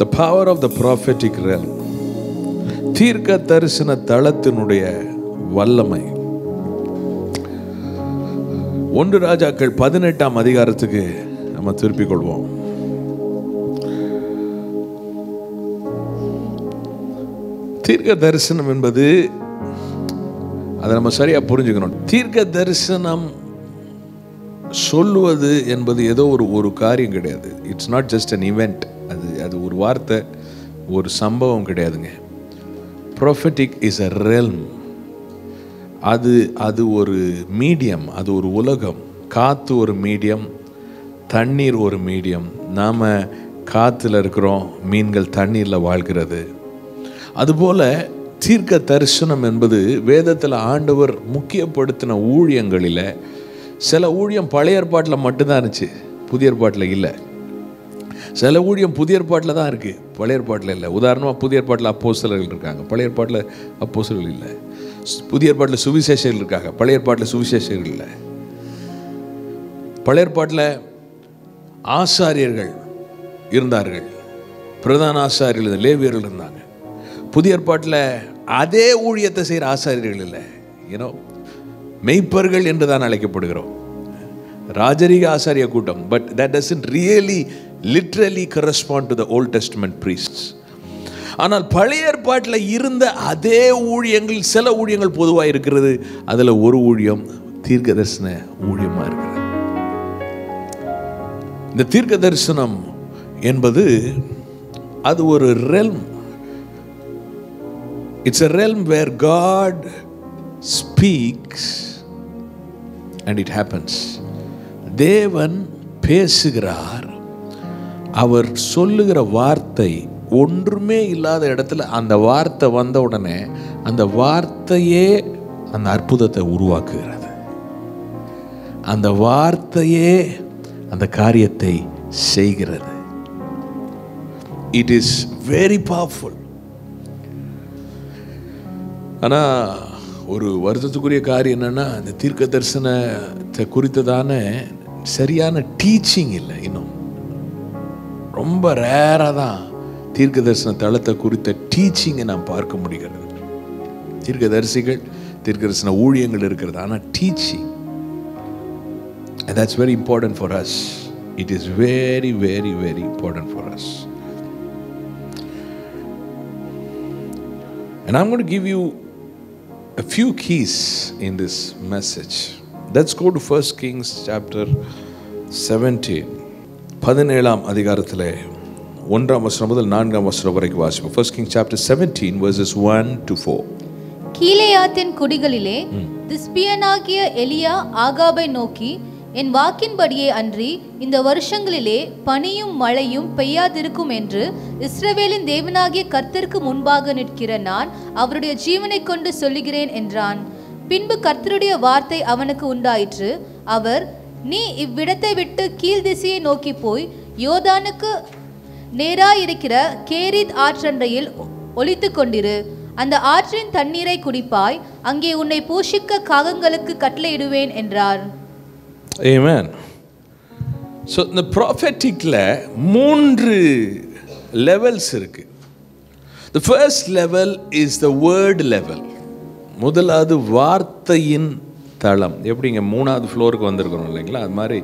The power of the prophetic realm. தீர்க்க தரிசன தளத்தினுடைய வல்லமை. 1 ராஜாக்கள் 18ஆம் அதிகாரத்துக்கு நம்ம திருப்பிக் கொள்வோம். தீர்க்க தரிசனம் என்பது, அதை நம்ம சரியா புரிஞ்சுக்கணும். தீர்க்க தரிசனம் சொல்லுவது என்பது ஏதோ ஒரு காரியம் கிடையாது. It's not just an event. அது ஒரு வார்த்தை, ஒரு சம்பவம் கிடையாதுங்க. Prophetic is a realm. அது ஒரு மீடியம், அது ஒரு உலகம். காற்று ஒரு மீடியம், தண்ணீர் ஒரு மீடியம். நாம் காற்றுல இருக்கிறோம், மீன்கள் தண்ணீரில் வாழ்கிறது. அதுபோல் தீர்க்க தரிசனம் என்பது வேதத்தில் ஆண்டவர் முக்கியப்படுத்தின ஊழியங்களில் சில ஊழியம் பழைய ஏற்பாட்டில் மட்டும்தான் இருந்துச்சு, புதிய ஏற்பாட்டில் இல்லை. சில ஊழியம் புதிய ஏற்பாட்டில் தான் இருக்குது, பழைய ஏற்பாட்டில் இல்லை. உதாரணமாக புதிய ஏற்பாட்டில் அப்போஸ்தலர்கள் இருக்காங்க, பழைய ஏற்பாட்டில் அப்போஸ்தலர்கள் இல்லை. புதிய ஏற்பாட்டில் சுவிசேஷகர்கள் இருக்காங்க, பழைய ஏற்பாட்டில் சுவிசேஷகர்கள் இல்லை. பழைய ஏற்பாட்டில் ஆசாரியர்கள் இருந்தார்கள், பிரதான ஆசாரியர்கள் லேவியர்கள் இருந்தாங்க. புதிய ஏற்பாட்டில் அதே ஊழியத்தை செய்கிற ஆசாரியர்கள் இல்லை. மெய்ப்பர்கள் என்று தான் அழைக்கப்படுகிறோம், ராஜரீக ஆசாரிய கூட்டம். But that doesn't really literally correspond to the Old Testament priests. ஆனால் பழைய ஏற்பாட்டில் இருந்த அதே ஊழியங்கள், சில ஊழியங்கள் பொதுவாக இருக்கிறது. அதில் ஒரு ஊழியம் தீர்க்க தரிசன ஊழியமாக இருக்கிறது. இந்த தீர்க்க தரிசனம் என்பது அது ஒரு realm. It's a realm where God speaks and it happens. தேவன் பேசுகிறார். அவர் சொல்லுகிற வார்த்தை ஒன்றுமே இல்லாத இடத்துல அந்த வார்த்தை வந்த உடனே அந்த வார்த்தையே அந்த அற்புதத்தை உருவாக்குகிறது. அந்த வார்த்தையே அந்த காரியத்தை செய்கிறது. It is very powerful. ஆனால் ஒரு வருத்தத்துக்குரிய காரியம் என்னென்னா, இந்த தீர்க்க தரிசனத்தை குறித்ததான சரியான டீச்சிங் இல்லை. இன்னும் ரொம்ப ரேராக தான் தீர்க்க தரிசன தளத்தை குறித்த டீச்சிங்கை நாம் பார்க்க முடிகிறது. தீர்க்க தரிசிகள், தீர்க்க தரிசன ஊழியங்கள் இருக்கிறது, ஆனால் teaching, and that's very important for us. It is very, very, very important for us. And I'm going to give you a few keys in this message. Let's go to 1 Kings chapter 17. 17ஆம் அதிகாரத்திலே 1ஆம் வசனம் முதல் 4ஆம் வசனம் வரைக்கும் வாசிப்போம். 1 Kings chapter 17 verses 1 to 4. கீலேயாத்தின் குடிகளிலே திஸ்பியனாகிய எலியா ஆகாபை நோக்கி, என் வாக்கின்படியே அன்றி இந்த வருஷங்களிலே பனியும் மழையும் பெய்யாதிருக்கும் என்று இஸ்ரவேலின் தேவனாகிய கர்த்தருக்கு முன்பாக நிற்கிற நான் அவருடைய ஜீவனை கொண்டு சொல்லுகிறேன் என்றான். பின்பு கர்த்தருடைய வார்த்தை அவனுக்கு உண்டாயிற்று. அவர், நீ இவ்விடத்தை விட்டு கீழ் திசையை நோக்கி போய் யோர்தானுக்கு நேராயிருக்கிற கேரித் ஆற்றண்டையில் ஒளித்து கொண்டிரு. அந்த ஆற்றின் தண்ணீரை குடிப்பாய். அங்கே உன்னை பூஷிக்க காகங்களுக்கு கட்டளையிடுவேன் என்றார். Amen. So இந்த ப்ராஃபெட்டிக்ல 3 levels இருக்கு. The first level is the word level. முதலாவது வார்த்தையின் தளம். எப்படிங்க 3வது ஃப்ளோருக்கு வந்திருக்கிறோம் இல்லைங்களா, அது மாதிரி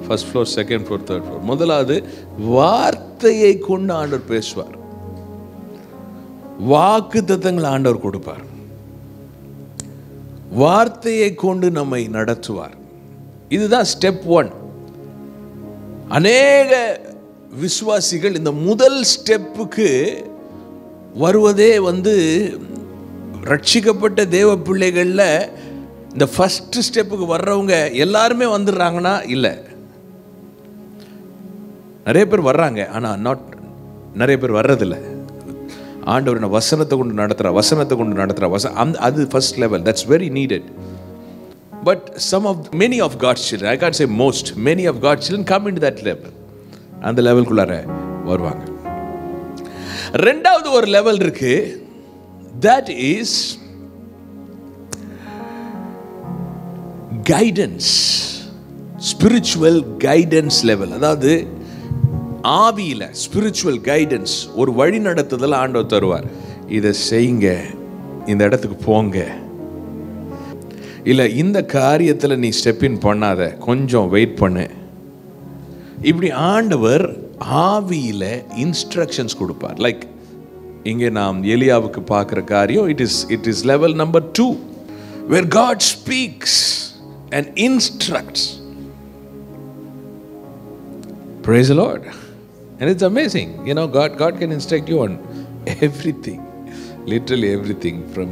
first floor, second floor, third floor. முதலாவது வார்த்தையை கொண்டு ஆண்டவர் பேசுவார். வாக்குத்தத்தங்களை ஆண்டவர் கொடுப்பார். வார்த்தையை கொண்டு நம்மை நடத்துவார். இதுதான் ஸ்டெப் 1. அநேக விசுவாசிகள் இந்த முதல் ஸ்டெப்புக்கு வருவதே ரட்சிக்கப்பட்ட தேவ பிள்ளைகளில் இந்த ஃபர்ஸ்ட் ஸ்டெப்புக்கு வர்றவங்க எல்லாருமே வந்துடுறாங்கன்னா இல்லை. நிறைய பேர் வர்றாங்க, ஆனால் நிறைய பேர் வர்றதில்லை. ஆண்டவர் வசனத்தை கொண்டு நடத்துகிற அது first level. That's very needed. But many of God's children, I can't say most, many of God's children come into that level. அந்த லெவலுக்குள்ளார வருவாங்க. ரெண்டாவது ஒரு லெவல் இருக்கு, that is guidance, spiritual guidance level. அதாவது ஆவியில ஸ்பிரிச்சுவல் கைடன்ஸ், ஒரு வழி நடத்துதல் ஆண்டவர் தருவார். இதை செய்யுங்க, இந்த இடத்துக்கு போங்க, இல்லை இந்த காரியத்தில் நீ ஸ்டெப்பின் பண்ணாத, கொஞ்சம் வெயிட் பண்ணு. இப்படி ஆண்டவர் ஆவியில் இன்ஸ்ட்ரக்ஷன்ஸ் கொடுப்பார். லைக் இங்கே நாம் எலியாவுக்கு பார்க்குற காரியம், it is level number 2 where God speaks and instructs. Praise the Lord. And it's amazing, you know, God can instruct you on everything, literally everything, from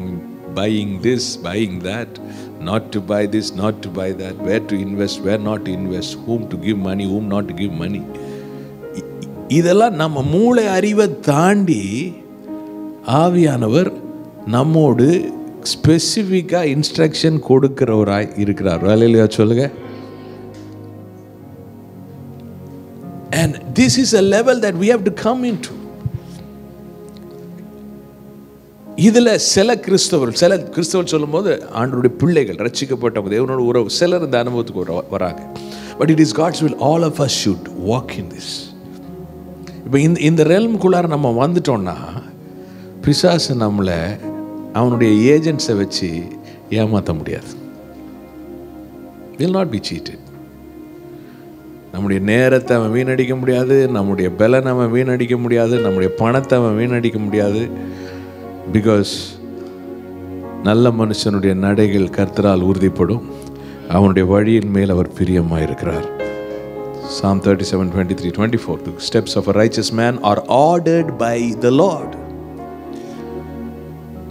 buying this, buying that, not to buy this, not to buy that, where to invest, where not to invest, whom to give money, whom not to give money. இதெல்லாம் நம்ம மூளை அறிவை தாண்டி ஆவியானவர் நம்மோடு ஸ்பெசிஃபிக்காக instruction கொடுக்கிறவராய் இருக்கிறார். அல்லேலூயா சொல்லுங்க. And this is a level that we have to come into. இதில் சில கிறிஸ்தவர் சொல்லும்போது ஆண்டவருடைய பிள்ளைகள், ரட்சிக்கப்பட்ட தேவனோட உறவு, சிலர் இந்த அனுபவத்துக்கு வராங்க. But it is God's will, all of us should walk in this. இப்போ இந்த ரெல்முக்குள்ளார நம்ம வந்துட்டோம்னா பிசாசு நம்மளை அவனுடைய ஏஜென்ட்ஸை வச்சு ஏமாற்ற முடியாது. Will not be cheated. நம்முடைய நேரத்தை அவன் வீணடிக்க முடியாது, நம்முடைய பலனை அவன் வீணடிக்க முடியாது, நம்முடைய பணத்தை அவன் வீணடிக்க முடியாது. பிகாஸ் நல்ல மனுஷனுடைய நடைகள் கர்த்தரால் உறுதிப்படும், அவனுடைய வழியின் மேல் அவர் பிரியமாக இருக்கிறார். Psalm 37:23-24 The steps of a righteous man are ordered by the Lord.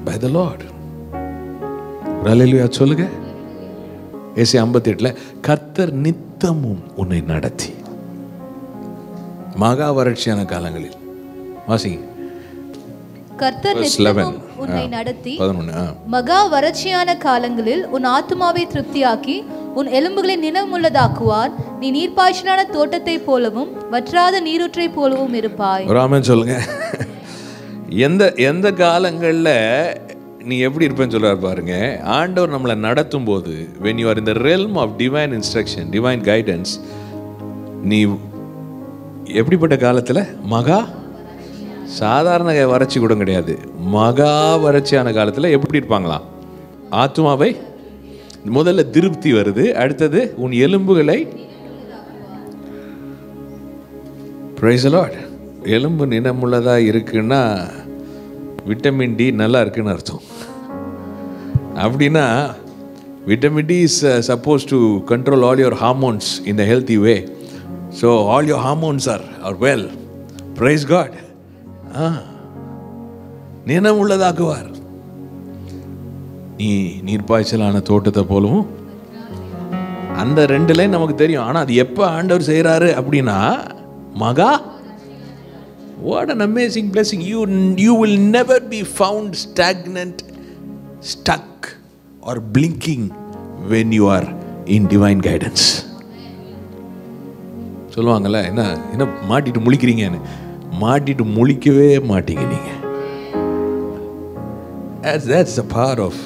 By the Lord. Hallelujah சொல்லுங்க. ஏசாயா 58 கர்த்தர் நித்தமும் உன்னை நடத்தி. மகா வறட்சியான காலங்களில் வாசிங்க. கர்த்தர் நித்தமும் உன்னை நடத்தி 11 மகா வறட்சியான காலங்களில் உன் ஆத்துமாவை திருப்தியாக்கி உன் எலும்புகளை நினமுள்ளதாக்குவார். நீ நீர்ப்பாய்ச்சலான தோட்டத்தை போலவும் வற்றாத நீரூற்றை போலவும் இருப்பாய். ஆமென் சொல்லுங்க. எந்த காலங்களில் நீ எப்படி இருப்பேன்னு சொல்றாரு பாருங்க. ஆண்டவர் நம்மளை நடத்தும் போது, when you are in the realm of divine instruction, divine guidance, நீ எப்படிப்பட்ட காலத்தில், மகா சாதாரண வறட்சி கூட கிடையாது, மகா வறட்சியான காலத்தில் எப்படி இருப்பாங்களாம்? ஆத்துமாவை முதல்ல திருப்தி வருது, அடுத்தது உன் எலும்புகளை, பிரைஸ் தி லார்ட், எலும்பு நினமுள்ளதா இருக்குன்னா விட்டமின் டி நல்லா இருக்குன்னு அர்த்தம். அப்படின்னா vitamin D is supposed to control all your hormones in the healthy way. So all your hormones are well. Praise God. நினம் உள்ளதாக்குவார். நீ நீர்ப்பாய்ச்சலான தோட்டத்தை போலவும், அந்த 2 லைன் நமக்கு தெரியும். ஆனால் அது எப்போ ஆண்டவர் செய்கிறாரு அப்படின்னா, மகா, what an amazing blessing. You will never be found stagnant, stuck or blinking when you are in divine guidance. சொல்லுவாங்கல்ல, என்ன மாட்டிட்டு முழிக்கிறீங்கன்னு. மாட்டிட்டு முழிக்கவே மாட்டீங்க நீங்க. That's the power of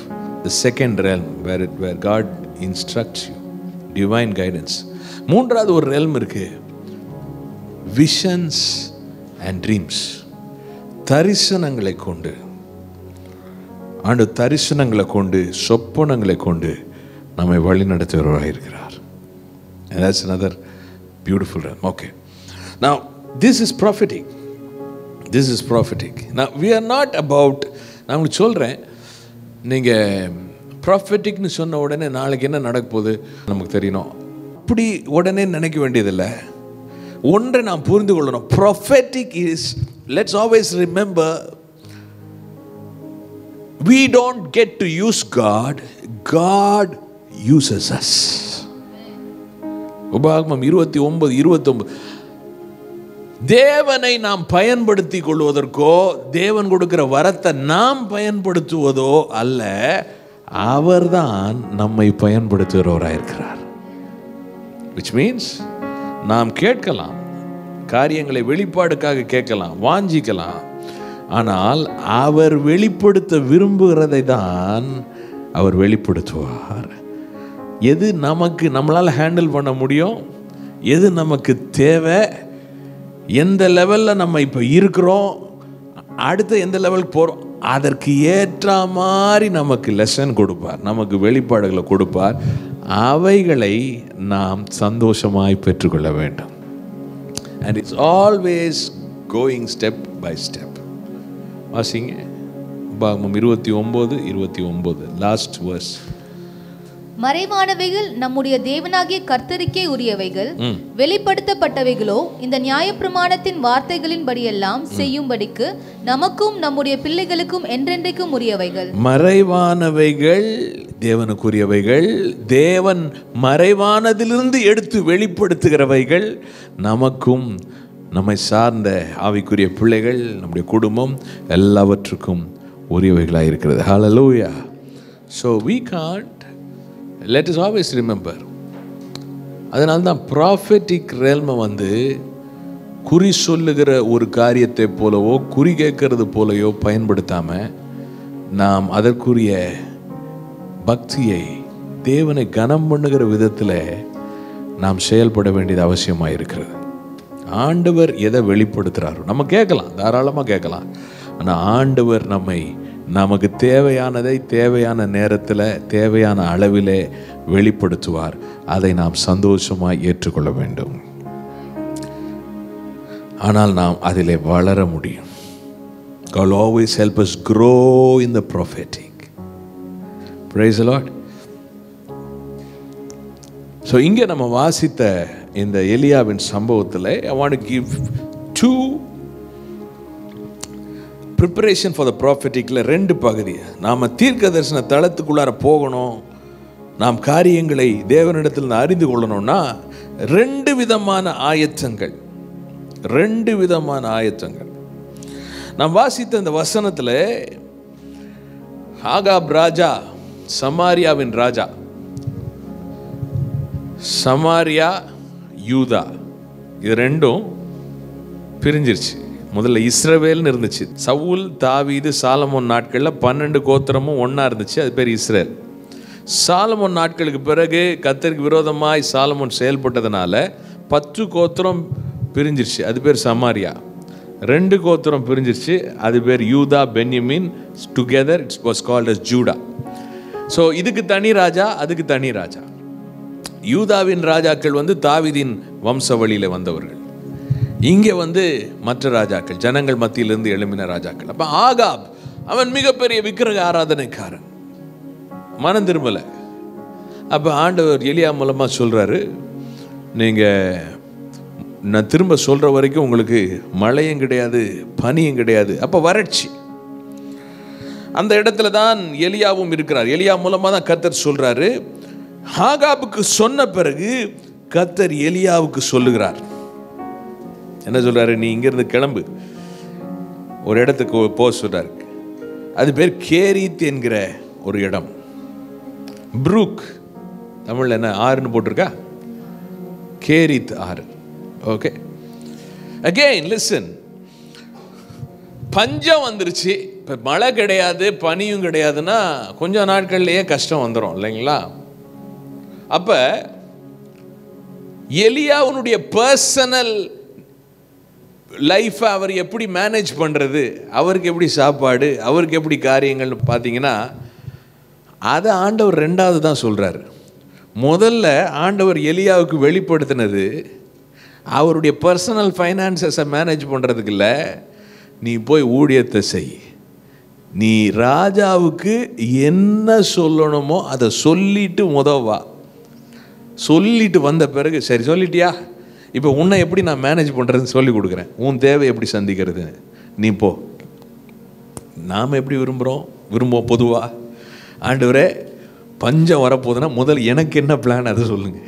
the second realm where God instructs you, divine guidance. மூன்றாவது ஒரு realm இருக்கு, visions and dreams. தரிசனங்களை கொண்டு, ஆண்டு தரிசனங்களை கொண்டு, சொப்பனங்களை கொண்டு நம்மை வழி நடத்துகிறவராக இருக்கிறார். And that's another beautiful realm. Okay, now this is prophetic. This is prophetic. Now we are not about, நான் உங்களுக்கு சொல்கிறேன், நீங்கள் ப்ராஃபெட்டிக்னு சொன்ன உடனே நாளைக்கு என்ன நடக்க போகுது நமக்கு தெரியணும், அப்படி உடனே நினைக்க வேண்டியதில்லை. ஒன்றை நாம் புரிந்து கொள்ளணும். Prophetic is, let's always remember, we don't get to use God, God uses us. உபாகமம் 29:29 தேவனை நாம் பயன்படுத்தி கொள்வதற்கோ, தேவன் கொடுக்கிற வரத்தை நாம் பயன்படுத்துவதோ அல்ல, அவர்தான் நம்மை பயன்படுத்துகிறவராயிருக்கிறார். which means நாம் கேட்கலாம், காரியங்களை வெளிப்பாடுக்காக கேட்கலாம், வாஞ்சிக்கலாம், ஆனால் அவர் வெளிப்படுத்த விரும்புகிறதை தான் அவர் வெளிப்படுத்துவார். எது நம்மளால் ஹேண்டில் பண்ண முடியும், எது நமக்கு தேவை, எந்த லெவலில் நம்ம இப்போ இருக்கிறோம், அடுத்த எந்த லெவலுக்கு போகிறோம், அதற்கு ஏற்ற மாதிரி நமக்கு லெசன் கொடுப்பார், நமக்கு வெளிப்பாடுகளை கொடுப்பார். அவைகளை நாம் சந்தோஷமாய் பெற்றுக்கொள்ள வேண்டும். And it's always going step by step. வாசிங்க உபாகமம் 29:29 லாஸ்ட் verse. மறைவானவைகள் நம்முடைய தேவனாகிய கர்த்தருக்கே உரியவைகள், வெளிப்படுத்தப்பட்டவைகளோ இந்த நியாயப்பிரமாணத்தின் வார்த்தைகளின்படியெல்லாம் செய்யும்படிக்கு நமக்கும் நம்முடைய பிள்ளைகளுக்கும் என்றென்றைக்கும் உரியவைகள். மறைவானவைகள் தேவனுக்குரியவைகள், தேவன் மறைவானதிலிருந்து எடுத்து வெளிப்படுத்துகிறவைகள் நமக்கும் நம்மை சார்ந்த ஆவிக்குரிய பிள்ளைகள், நம்முடைய குடும்பம் எல்லாவற்றுக்கும் உரியவைகளாக இருக்கிறது. ஹல்லேலூயா. So we can't, let us always remember. அதனால தான் ப்ராஃபெட்டிக் realm வந்து குறி சொல்லுகிற ஒரு காரியத்தை போலவோ குறி கேட்கறது போலவோ பயன்படுத்தாமல் நாம் அதற்குரிய பக்தியை, தேவனை கனம் பண்ணுகிற விதத்தில் நாம் செயல்பட வேண்டியது அவசியமாக இருக்கிறது. ஆண்டவர் எதை வெளிப்படுத்துகிறாரோ நம்ம கேட்கலாம், தாராளமாக கேட்கலாம். ஆனால் ஆண்டவர் நமக்கு தேவையானதை தேவையான நேரத்தில் தேவையான அளவிலே வெளிப்படுத்துவார். அதை நாம் சந்தோஷமாக ஏற்றுக்கொள்ள வேண்டும். ஆனால் நாம் அதிலே வளர முடியும். God will always help us grow in the prophetic. Praise the Lord. So இங்கே நம்ம வாசித்த இந்த எலியாவின் சம்பவத்தில் I want to give two preparation for the propheticல ரெண்டு பகுதி. நாம் தீர்க்க தரிசன தளத்துக்குள்ளார போகணும், நாம் காரியங்களை தேவனிடத்தில் அறிந்து கொள்ளணும்னா ரெண்டு விதமான ஆயத்தங்கள். நாம் வாசித்த இந்த வசனத்தில் ஆகாப் ராஜா, சமாரியாவின் ராஜா, சமாரியா யூதா, இது ரெண்டும் பிரிஞ்சிருச்சு. முதல்ல இஸ்ரவேல்னு இருந்துச்சு. சவுல், தாவீது, சாலமோன் நாட்களில் 12 கோத்திரமும் ஒன்றா இருந்துச்சு, அது பேர் இஸ்ரேல். சாலமோன் நாட்களுக்கு பிறகு கர்த்தருக்கு விரோதமாய் சாலமோன் செயல்பட்டதுனால 10 கோத்திரம் பிரிஞ்சிருச்சு, அது பேர் சமாரியா. 2 கோத்திரம் பிரிஞ்சிருச்சு, அது பேர் யூதா, பென்யமின். Together it's was called as Judah. So இதுக்கு தனி ராஜா, அதுக்கு தனி ராஜா. யூதாவின் ராஜாக்கள் வந்து தாவீதின் வம்சவழியில் வந்தவர்கள். இங்கே வந்து மற்ற ராஜாக்கள், ஜனங்கள் மத்தியிலிருந்து எழும்பின ராஜாக்கள். அப்போ ஆகாப் அவன் மிகப்பெரிய விக்கிரக ஆராதனைக்காரன், மனம் திரும்பலை. அப்போ ஆண்டவர் எலியா மூலமாக சொல்கிறாரு, நீங்கள் நான் திரும்ப சொல்கிற வரைக்கும் உங்களுக்கு மழையும் கிடையாது, பனியும் கிடையாது. அப்போ வறட்சி. அந்த இடத்துல தான் எலியாவும் இருக்கிறார். எலியா மூலமாக தான் கர்த்தர் சொல்கிறாரு. ஆகாபுக்கு சொன்ன பிறகு கர்த்தர் எலியாவுக்கு சொல்லுகிறார். என்ன சொல்கிறாரு? நீ இங்கேருந்து கிளம்பு, ஒரு இடத்துக்கு போக சொல்கிறார். அது பேர் கேரித் என்கிற ஒரு இடம். ப்ரூக், தமிழில் என்ன ஆறுன்னு போட்டிருக்கா? கேரித் ஆறு. Okay, again listen. பஞ்சம் வந்துருச்சு. இப்போ மழை கிடையாது, பனியும் கிடையாதுன்னா கொஞ்சம் நாட்கள்லேயே கஷ்டம் வந்துடும் இல்லைங்களா? அப்போ எலியாவுடைய பர்சனல் லைஃப்பை அவர் எப்படி மேனேஜ் பண்ணுறது, அவருக்கு எப்படி சாப்பாடு, அவருக்கு எப்படி காரியங்கள்னு பார்த்தீங்கன்னா அதை ஆண்டவர் ரெண்டாவது தான் சொல்கிறார். முதல்ல ஆண்டவர் எலியாவுக்கு வெளிப்படுத்தினது அவருடைய பர்சனல் ஃபைனான்சஸை மேனேஜ் பண்ணுறதுக்கு இல்லை, நீ போய் ஊழியத்தை செய், நீ ராஜாவுக்கு என்ன சொல்லணுமோ அதை சொல்லிட்டு வா. சொல்லிட்டு வந்த பிறகு சரி சொல்லிட்டியா, இப்போ உன்னை எப்படி நான் மேனேஜ் பண்ணுறதுன்னு சொல்லி கொடுக்குறேன், உன் தேவை எப்படி சந்திக்கிறது, நீ போ. நாம் எப்படி விரும்புவோம் பொதுவாக, ஆண்டவரே பஞ்சம் வரப்போகுதுன்னா முதல் எனக்கு என்ன பிளான் அதை சொல்லுங்க.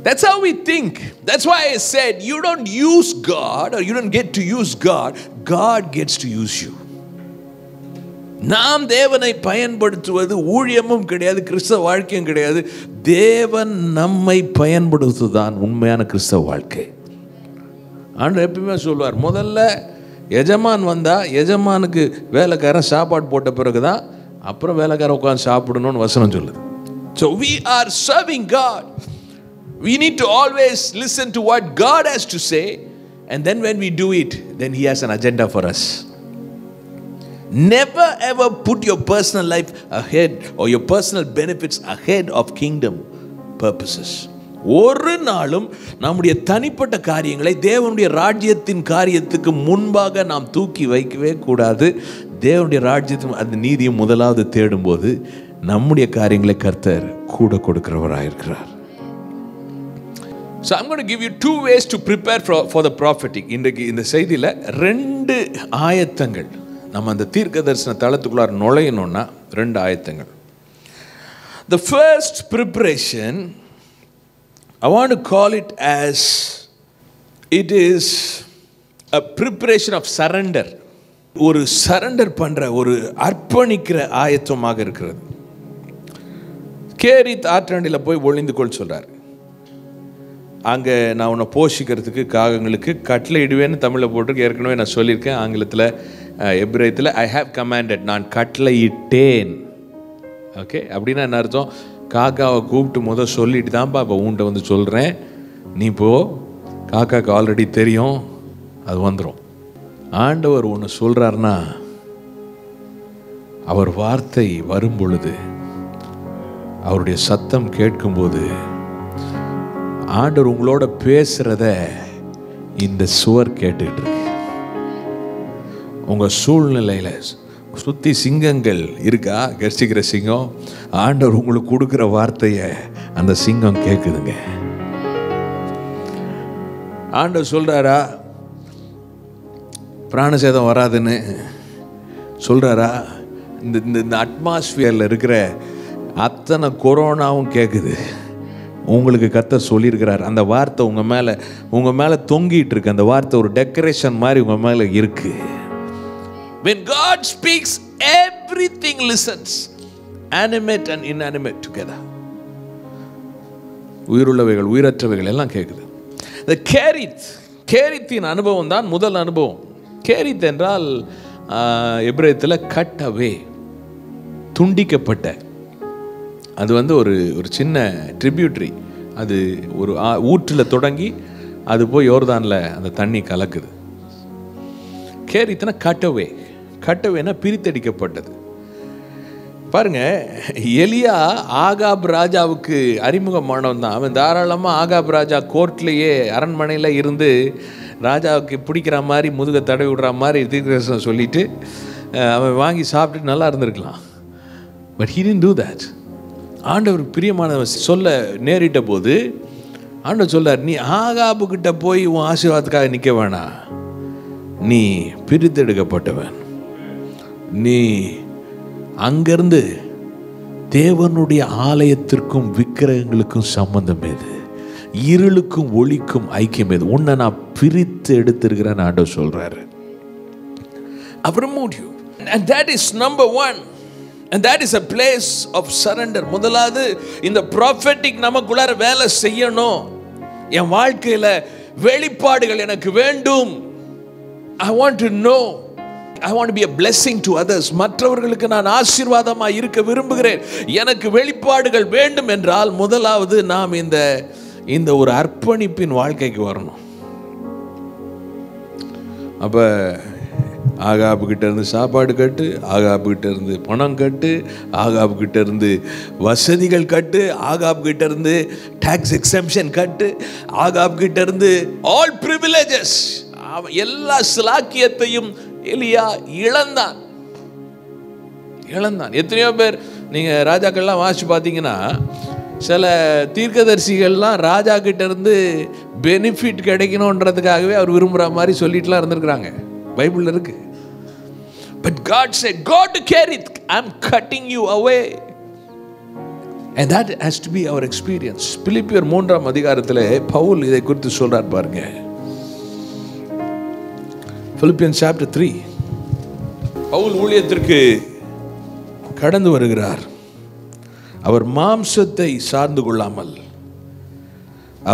That's how we think. That's why I said you don't use God or you don't get to use God. God gets to use you. நாம் தேவனை பயன்படுத்துவது ஊழியமும் கிடையாது, கிறிஸ்தவ வாழ்க்கையும் கிடையாது. தேவன் நம்மை பயன்படுத்துதான் உண்மையான கிறிஸ்தவ வாழ்க்கை. ஆண்டவர் எப்பயுமே சொல்வார், முதல்ல எஜமான் வந்தால் எஜமானுக்கு வேலைக்காரன் சாப்பாடு போட்ட பிறகு தான் அப்புறம் வேலைக்காரன் உட்காந்து சாப்பிடணும்னு வசனம் சொல்லுது. So we are serving God. We need to always listen to what God has to say, and then when we do it, then He has an agenda for us. Never ever put your personal life ahead or your personal benefits ahead of kingdom purposes. ஒரு நாளும் நம்முடைய தனிப்பட்ட காரியங்களை தேவனுடைய ராஜ்யத்தின் காரியத்துக்கு முன்பாக நாம் தூக்கி வைக்கவே கூடாது. தேவனுடைய ராஜ்யத்தின் அந்த நீதியை முதலாவது தேடும்போது நம்முடைய காரியங்களை கர்த்தர் கூட கொடுக்கிறவராயிருக்கிறார். So I'm going to give you two ways to prepare for the prophetic. இன்றைக்கு இந்த செய்தியில் 2 ஆயத்தங்கள். நம்ம அந்த தீர்க்க தரிசன தளத்துக்குள்ளார நுழையணும்னா 2 ஆயத்தங்கள். The first preparation, I want to call it as it is a preparation of surrender. ஒரு சரண்டர் பண்ற ஒரு அர்ப்பணிக்கிற ஆயத்தமாக இருக்கிறது. கேரித் ஆற்றாண்டில் போய் ஒளிந்து கொள் சொல்றார். அங்கே நான் உன்னை போஷிக்கிறதுக்கு காகங்களுக்கு கட்டளை இடுவேன்னு தமிழில் போட்டிருக்கு. ஏற்கனவே நான் சொல்லியிருக்கேன். ஆங்கிலத்தில் எபிரேயத்தில் ஐ ஹேவ் கமாண்டட், நான் கட்டளை இட்டேன். ஓகே, அப்படின்னா என்ன அர்த்தம்? காக்காவை கூப்பிட்டு சொல்லிட்டு தான்ப்பா இப்போ உன்ட்ட வந்து சொல்கிறேன், நீ போ. காக்காவுக்கு ஆல்ரெடி தெரியும், அது வந்துடும். ஆண்டவர் ஒன்று சொல்கிறாருன்னா அவர் வார்த்தை வரும் பொழுது, அவருடைய சத்தம் கேட்கும்போது, ஆண்டவர் உங்களோட பேசுகிறத இந்த சுவர் கேட்டுக்கிட்டு இருக்கு. உங்கள் சூழ்நிலையில் சுற்றி சிங்கங்கள் இருக்கா, கர்ச்சிக்கிற சிங்கம். ஆண்டவர் உங்களுக்கு கொடுக்குற வார்த்தையை அந்த சிங்கம் கேட்குதுங்க. ஆண்டவர் சொல்கிறாரா பிராணசேதம் வராதுன்னு சொல்கிறாரா? இந்த அட்மாஸ்பியரில் இருக்கிற அத்தனை கொரோனாவும் கேட்குது. உங்களுக்கு கர்த்தர் சொல்லியிருக்கிறார். அந்த வார்த்தை உங்கள் மேலே தொங்கிட்டு இருக்கு. அந்த வார்த்தை ஒரு டெக்கரேஷன் மாதிரி உங்கள் மேலே இருக்கு. When God speaks, everything listens, animate and inanimate together. உயிருள்ளவைகள் உயிரற்றவைகள் எல்லாம் கேட்குது. இந்த கேரித்தின் அனுபவம் தான் முதல் அனுபவம். கேரித் என்றால் எபிரேயத்தில் கட் அவே, துண்டிக்கப்பட்ட. அது ஒரு சின்ன ட்ரிபியூட்ரி. அது ஒரு ஊற்றில் தொடங்கி அது போய் யோர்தானில் அந்த தண்ணி கலக்குது. கேரித்னா கட்டவே. கட்டவேனா பிரித்தடிக்கப்பட்டது. பாருங்க, எலியா ஆகாப் ராஜாவுக்கு அறிமுகமானவன் தான். அவன் தாராளமாக ஆகாப் ராஜா கோர்ட்லேயே அரண்மனையில் இருந்து ராஜாவுக்கு பிடிக்கிற மாதிரி முதுகை தடவி விடுற மாதிரி தீர்க்கதரிசனம் சொல்லிட்டு அவன் வாங்கி சாப்பிட்டு நல்லா இருந்திருக்கலாம். But he didn't do that. ஆண்டவர் பிரியமானவன் சொல்ல நேரிட்ட போது ஆண்டவர் சொல்றார், நீ ஆகாபுக்கிட்ட போய் உன் ஆசீர்வாதத்துக்காக நிற்க வேணாம், நீ பிரித்தெடுக்கப்பட்டவன். நீ அங்கிருந்து தேவனுடைய ஆலயத்திற்கும் விக்கிரகங்களுக்கும் சம்பந்தம் எது, இருளுக்கும் ஒளிக்கும் ஐக்கியம் எது, உன்னை நான் பிரித்து எடுத்திருக்கிறேன் ஆண்டவர் சொல்றாரு. அப்புறம் and that is number 1. And that is a place of surrender. முதலாவது இந்த prophetic நமக்குள்ளார வேலை செய்யணும். என் வாழ்க்கையில வெளிப்பாடுகள் எனக்கு வேண்டும். I want to know. I want to be a blessing to others. மற்றவர்களுக்கு நான் ஆசீர்வாதமாக இருக்க விரும்புகிறேன். எனக்கு வெளிப்பாடுகள் வேண்டும் என்றால் முதலாவது நாம் இந்த ஒரு அர்ப்பணிப்பின் வாழ்க்கைக்கு வரணும். அப்போ ஆகாபுக்கிட்ட இருந்து சாப்பாடு கட்டு, ஆகாபுக்கிட்ட இருந்து பணம் கட்டு, ஆகாபுக்கிட்ட இருந்து வசதிகள் கட்டு, ஆகாபுக்கிட்ட இருந்து டாக்ஸ் எக்ஸம்ஷன் கட்டு, ஆகாபுக்கிட்ட இருந்து ஆல் பிரிவிலேஜஸ், எல்லா சிலாக்கியத்தையும் எலியா இழந்தான். எத்தனையோ பேர் நீங்கள் ராஜாக்கள்லாம் வாசிச்சு பார்த்தீங்கன்னா, சில தீர்க்கதரிசிகள்லாம் ராஜா கிட்ட இருந்து பெனிஃபிட் கிடைக்கணுன்றதுக்காகவே அவர் விரும்புகிற மாதிரி சொல்லிட்டுலாம் இருந்திருக்கிறாங்க. பைபிளில் இருக்கு. But God said, go to Kerith, I'm cutting you away. And that has to be our experience. பிலிப்பியர் 3ஆம் அதிகாரத்தில் பவுல் இதை குறித்து சொல்றார் பாருங்க. Philippians chapter 3. பவுல் ஊழியத்திற்கு கடந்து வருகிறார். அவர் மாம்சத்தை சார்ந்து கொள்ளாமல்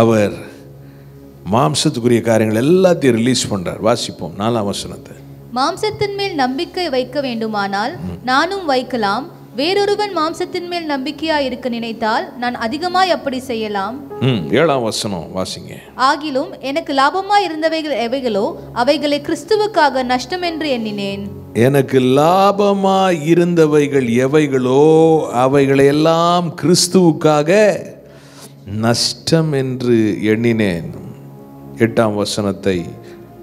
அவர் மாம்சத்துக்குரிய காரியங்கள் எல்லாத்தையும் ரிலீஸ் பண்றார். வாசிப்போம் 4ஆம் வசனத்தை. மாம்சத்தின் மேல் நம்பிக்கை வைக்க வேண்டுமானால் நானும் வைக்கலாம், வேறொருவன் மாம்சத்தின் மேல் நம்பிக்கையாய் இருக்க நினைத்தால் நான் அதிகமாய் அப்படி செய்யலாம். 7ஆம் வசனம் வாசிங்க. ஆகிலும் எனக்கு லாபமாய் இருந்தவைகள் எவைகளோ அவைகளை கிறிஸ்துவுக்காக நஷ்டம் என்று எண்ணினேன். எனக்கு லாபமாய் இருந்தவைகள் எவைகளோ அவைகளையெல்லாம் கிறிஸ்துவுக்காக நஷ்டம் என்று எண்ணினேன். 8ஆம் வசனத்தை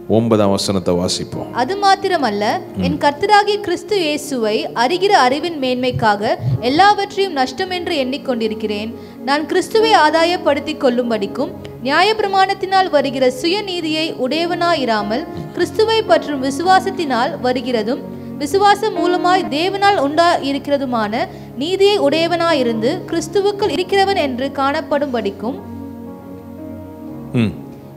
9ஆம் வசனத்தை வாசிப்போம். அது மாத்திரமல்ல, என் கர்த்தராகிய கிறிஸ்து இயேசுவை அறிகிற அறிவின் மேன்மைக்காக எல்லாவற்றையும் நஷ்டம் என்று எண்ணிக்கொண்டிருக்கிறேன். நான் கிறிஸ்துவை ஆதாயப்படுத்திக் கொள்ளும்படிக்கும் நியாயப்பிரமாணத்தினால் வருகிற சுயநீதியை உடையவனாயிராமல் கிறிஸ்துவை பற்றும் விசுவாசத்தினால் வருகிறதும் விசுவாசம் மூலமாய் தேவனால் உண்டாயிருக்கிறதுமான நீதியை உடையவனாயிருந்து கிறிஸ்துவுக்குள் இருக்கிறவன் என்று காணப்படும்படிக்கும்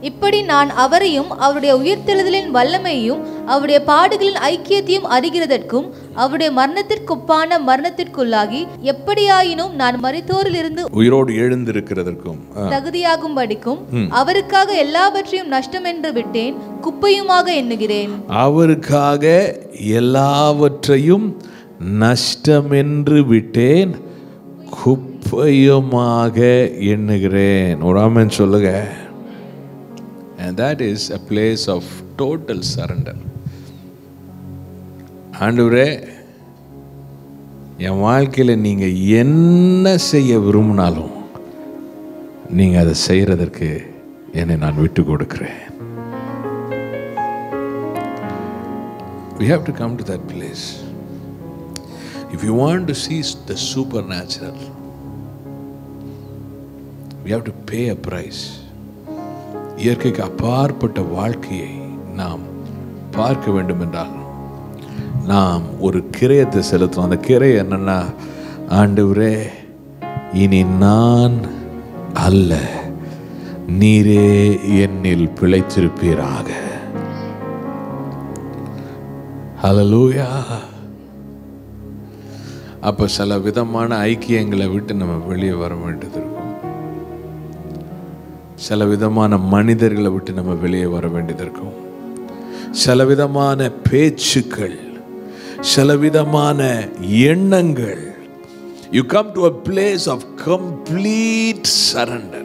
இப்படி நான் அவரையும் அவருடைய உயிர்த்தெழுதலின் வல்லமையும் அவருடைய பாடுகளின் ஐக்கியத்தையும் அறிகிறதற்கும் அவருடைய மரணத்திற்கொப்பான மரணத்திற்குள்ளாகி எப்படியாயினும் நான் மரித்தோரிலிருந்து உயிரோடு எழுந்திருக்கிறதற்கும் தகுதியாகும்படிக்கும் அவருக்காக எல்லாவற்றையும் நஷ்டம் என்று விட்டேன், குப்பையுமாக எண்ணுகிறேன். அவருக்காக எல்லாவற்றையும் நஷ்டம் என்று விட்டேன், குப்பையுமாக எண்ணுகிறேன். ஒரு ஆமென் சொல்லுங்க. And that is a place of total surrender. ஆண்டவரே, என் வாழ்க்கையில் நீங்கள் என்ன செய்ய விரும்பினாலும் நீங்கள் அதை செய்கிறதற்கு என்னை நான் விட்டு கொடுக்கிறேன். We have to come to that place. If you want to see the supernatural, we have to pay a price. இயற்கைக்கு அப்பாற்பட்ட வாழ்க்கையை நாம் பார்க்க வேண்டும் என்றால் நாம் ஒரு கிரயத்தை செலுத்தணும். அந்த கிரயம் என்னன்னா, ஆண்டவரே, இனி நான் அல்ல, நீரே என்னில் பிழைத்திருப்பீராக. ஹல்லேலூயா. அப்ப சில விதமான ஐக்கியங்களை விட்டு நம்ம வெளியே வர வேண்டியது இருக்கும். சில விதமான மனிதர்களை விட்டு நம்ம வெளியே வர வேண்டியது இருக்கும். சில விதமான பேச்சுக்கள், சில விதமான எண்ணங்கள். You come to a place of complete surrender.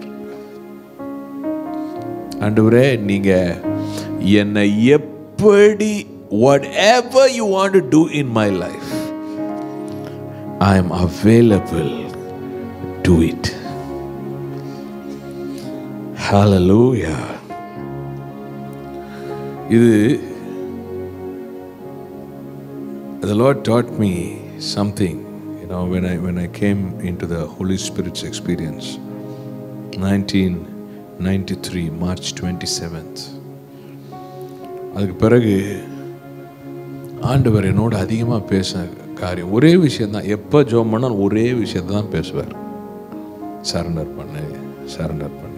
ஆண்டவரே, நீங்க என்னை எப்படி, whatever you want to do in my life, I am available to it. Hallelujah. The Lord taught me something, when I came into the Holy Spirit's experience, 1993 March 27th. அதுக்கு பிறகு ஆண்டவர் என்னோட அதிகமாக பேசின காரியம் ஒரே விஷயம்தான். எப்போ ஜெபம் பண்ணாலும் ஒரே விஷயத்தை தான் பேசுவார். சரண்டர் பண்ணு, சரண்டர் பண்ணு,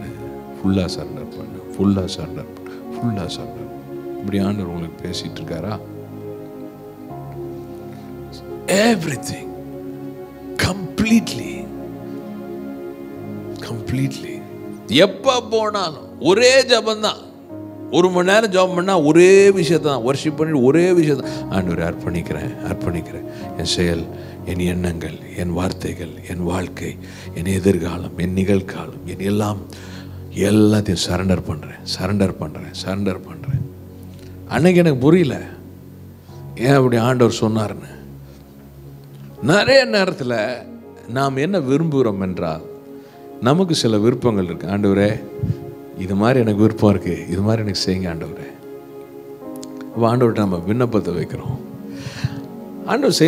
ஃபுல்லாக சரண்டர் பண்ணு, ஃபுல்லாக சரண்டர் பண்ணு, ஃபுல்லாக சரண்டர். இப்படி ஆண்டவர் உங்களுக்கு பேசிட்டு இருக்காரா? Everything completely. எப்போ போனாலும் ஒரே ஜபந்தான். 1 மணி நேரம் ஜெபம் பண்ணா ஒரே விஷயத்தை தான் வர்ஷிப் பண்ணி ஒரே விஷயத்தை ஆண்டவரை அர்ப்பணிக்கிறேன். என் செயல், என் எண்ணங்கள், என் வார்த்தைகள், என் வாழ்க்கை, என் எதிர்காலம், என் நிகழ்காலம், என் எல்லாத்தையும் சரண்டர் பண்ணுறேன். அன்னைக்கு எனக்கு புரியல ஏன் அப்படி ஆண்டவர் சொன்னார்னு. நிறைய நேரத்தில் நாம் என்ன விரும்புகிறோம் என்றால், நமக்கு சில விருப்பங்கள் இருக்கு. ஆண்டவரே, இது மாதிரி எனக்கு விருப்பம் இருக்கு, இது மாதிரி எனக்கு செய்யுங்க ஆண்டவரே. அப்போ ஆண்டவர்கிட்ட நம்ம விண்ணப்பத்தை வைக்கிறோம். ஆண்டவர்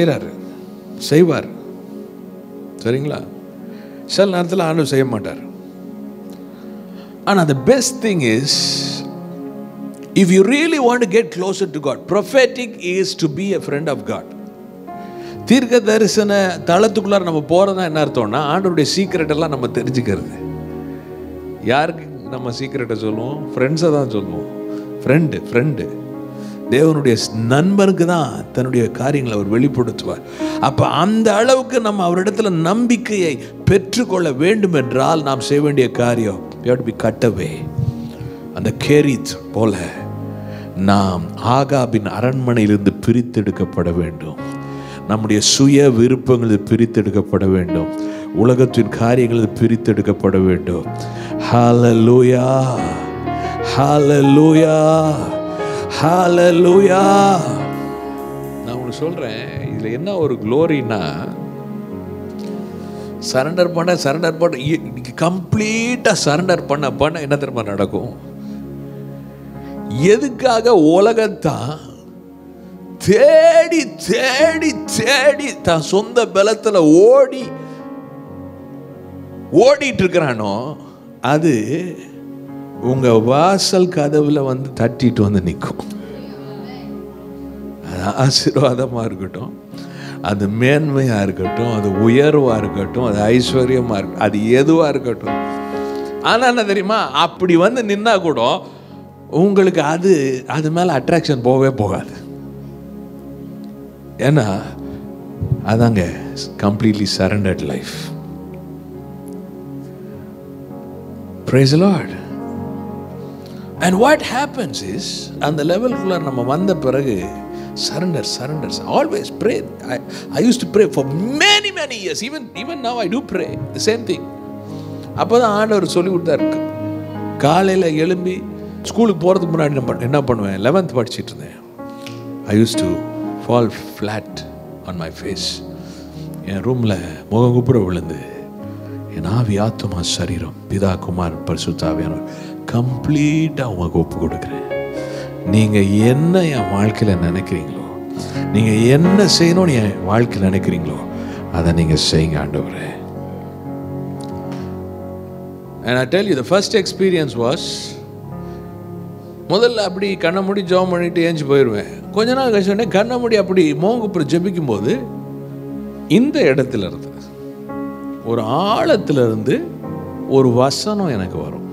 செய்வார். சரிங்களா? சில நேரத்தில் ஆண்டவர் செய்ய மாட்டார். ஆனால் the best thing is, if you really want to get closer to God, prophetic is to be a friend of God. தீர்க்க தரிசன தளத்துக்குள்ளார நம்ம போகிறதா என்ன அர்த்தம்னா, ஆண்டவருடைய சீக்ரெட் எல்லாம் நம்ம தெரிஞ்சுக்கிறது. யாருக்கு நம்ம சீக்ரெட்டை சொல்லுவோம்? ஃப்ரெண்ட்ஸை தான் சொல்லுவோம். ஃப்ரெண்டு தேவனுடைய நண்பனுக்கு தான் தன்னுடைய காரியங்களை அவர் வெளிப்படுத்துவார். அப்போ அந்த அளவுக்கு நம்ம அவரிடத்துல நம்பிக்கையை பெற்றுக்கொள்ள வேண்டும் என்றால் நாம் செய்ய வேண்டிய காரியம், we have to be cut away. அந்த கேரித் போல நாம் ஆகாபின் அரண்மனையிலிருந்து பிரித்தெடுக்கப்பட வேண்டும். நம்முடைய சுய விருப்பங்கள் பிரித்தெடுக்கப்பட வேண்டும். உலகத்தின் காரியங்கள் பிரித்தெடுக்கப்பட வேண்டும். ஹல்லேலூயா, ஹல்லேலூயா, ஹல்லேலூயா. நான் ஒன்று சொல்கிறேன், இதில் என்ன ஒரு க்ளோரின்னா, சரண்டர் பண்ண கம்ப்ளீட்டாக சரண்டர் பண்ண என்ன தெரியுமா நடக்கும்? எதுக்காக உலகத்தான் தேடி தேடி தேடி தான் சொந்த பலத்தில் ஓடிட்டு இருக்கிறானோ, அது உங்க வாசல் கதவுல வந்து தட்டிட்டு வந்து நிற்கும். அது ஆசீர்வாதமா இருக்கட்டும், அது மேன்மையா இருக்கட்டும், அது உயர்வா இருக்கட்டும், அது ஐஸ்வர்யமா இருக்கட்டும், அது எதுவா இருக்கட்டும். ஆனா என்ன தெரியுமா, அப்படி வந்து நின்னா கூட உங்களுக்கு அது மேல அட்ராக்ஷன் போகவே போகாது. ஏன்னா அதாங்க completely surrendered life. Praise the Lord. And what happens is, அந்த லெவலுக்குள்ள நம்ம வந்த பிறகு surrender. Always pray. I used to pray for many years. Even now I do pray the same thing. அப்போதான் ஆண்டவர் சொல்லி கொடுத்தாரு. காலையில் எழும்பி ஸ்கூலுக்கு போகிறதுக்கு முன்னாடி என்ன பண்ணுவேன், 11th படிச்சுட்டு இருந்தேன். I used to fall flat on my face. என் ரூமில் முகங்குப்புற விழுந்து என் ஆவி, ஆத்துமா, சரீரம், பிதா, குமார், பரிசுத்த ஆவியானவர் கம்ப்ளீட்டாக உங்களுக்கு ஒப்பு கொடுக்குறேன். நீங்கள் என்ன என் வாழ்க்கையில் நினைக்கிறீங்களோ, நீங்கள் என்ன செய்யணும்னு என் வாழ்க்கையில் நினைக்கிறீங்களோ அதை நீங்கள் செய்யுங்க ஆண்டவரே. And I tell you, the first experience was, முதல்ல அப்படி கண்ணை மூடி ஜெபம் பண்ணிட்டு ஏஞ்சி போயிடுவேன். கொஞ்ச நாள் கழிச்சோடனே கண்ணை மூடி அப்படி மோங்குப்புறம் ஜெபிக்கும் போது இந்த இடத்துல இருந்து ஒரு ஆழத்திலிருந்து ஒரு வசனம் எனக்கு வரும்.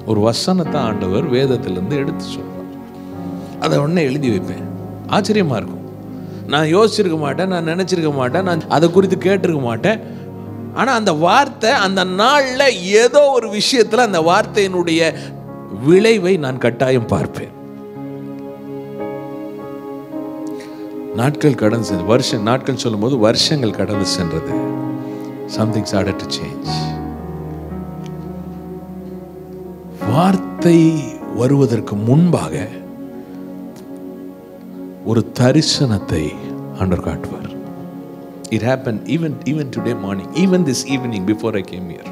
ஒரு வசனத்தை ஆண்டவர் வேதத்திலிருந்து எடுத்து சொல்லுவார். அதை உடனே எழுதி வைப்பேன். ஆச்சரியமாக இருக்கும். நான் யோசிச்சிருக்க மாட்டேன், நான் நினச்சிருக்க மாட்டேன், நான் அதை குறித்து கேட்டிருக்க மாட்டேன். ஆனால் அந்த வார்த்தை அந்த நாளில் ஏதோ ஒரு விஷயத்தில் அந்த வார்த்தையினுடைய விளைவை நான் கட்டாயம் பார்ப்பேன். நாட்கள் கடந்து சென்று நாட்கள் சொல்லும் போது வருஷங்கள் கடந்து சென்றது. Something started to change. வார்த்தை வருவதற்கு முன்பாக ஒரு தரிசனத்தை ஆண்டவர் காட்டுவார். It happened even today morning, even this evening before I came here.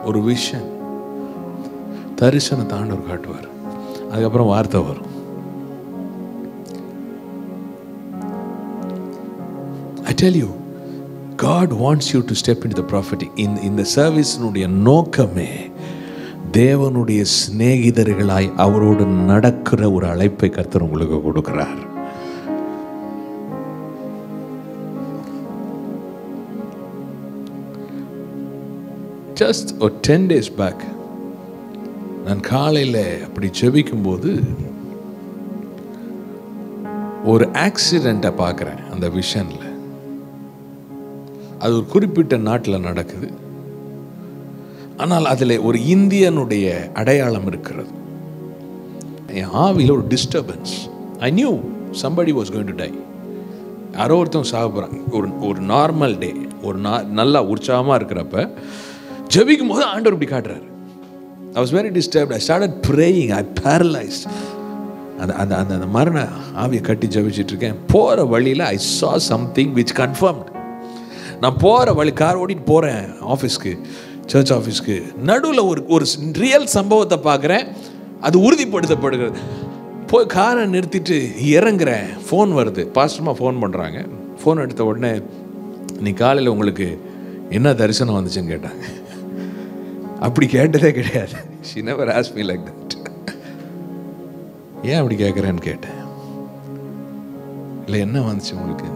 ஒரு விஷன் தரிசனத்தை ஆண்டவர் காட்டுவார். அதுக்கப்புறம் வார்த்தை வரும். I tell you, God wants you to step into the prophetic. In the service nudiya நோக்கமே தேவனுடைய சிநேகிதர்களாய் அவரோடு நடக்கிற ஒரு அழைப்பை கர்த்தர் உங்களுக்கு கொடுக்கிறார். Just 10 days back, நான் காலையில் அப்படி ஜெபிக்கும் போது ஒரு ஆக்சிடெண்ட்டை பார்க்குறேன். அந்த விஷனில் அது ஒரு குறிப்பிட்ட நாட்டில் நடக்குது. ஆனால் அதில் ஒரு இந்தியனுடைய அடையாளம் இருக்கிறது. என் ஆவியில் ஒரு disturbance. I knew somebody was going to die. யாரோ ஒருத்தவங்க சாக போகிறாங்க. ஒரு நார்மல் டே, ஒரு நல்லா உற்சாகமாக இருக்கிறப்ப ஜெபிக்கும் போது ஆண்டவர் இப்படி காட்டுறாரு. I was very disturbed. I started praying. I paralyzed. அந்த மரண ஆவியை கட்டி ஜெபிச்சுட்டு இருக்கேன். போகிற வழியில் I saw something which confirmed. நான் போகிற வழி கார் ஓடிட்டு போகிறேன் ஆஃபீஸ்க்கு, சர்ச் ஆஃபீஸ்க்கு. நடுவில் ஒரு ரியல் சம்பவத்தை பார்க்குறேன். அது உறுதிப்படுத்தப்படுகிறது. போய் காரை நிறுத்திட்டு இறங்குறேன். ஃபோன் வருது. பாஸ்டர்மா ஃபோன் பண்ணுறாங்க. ஃபோன் எடுத்த உடனே, நீ காலையில் உங்களுக்கு என்ன தரிசனம் வந்துச்சுன்னு கேட்டாங்க. அப்படி கேட்டதே கிடையாது. She never asked me like that. ஏன் அப்படி கேட்குறேன்னு கேட்டேன். இல்லை என்ன வந்துச்சு உங்களுக்கு?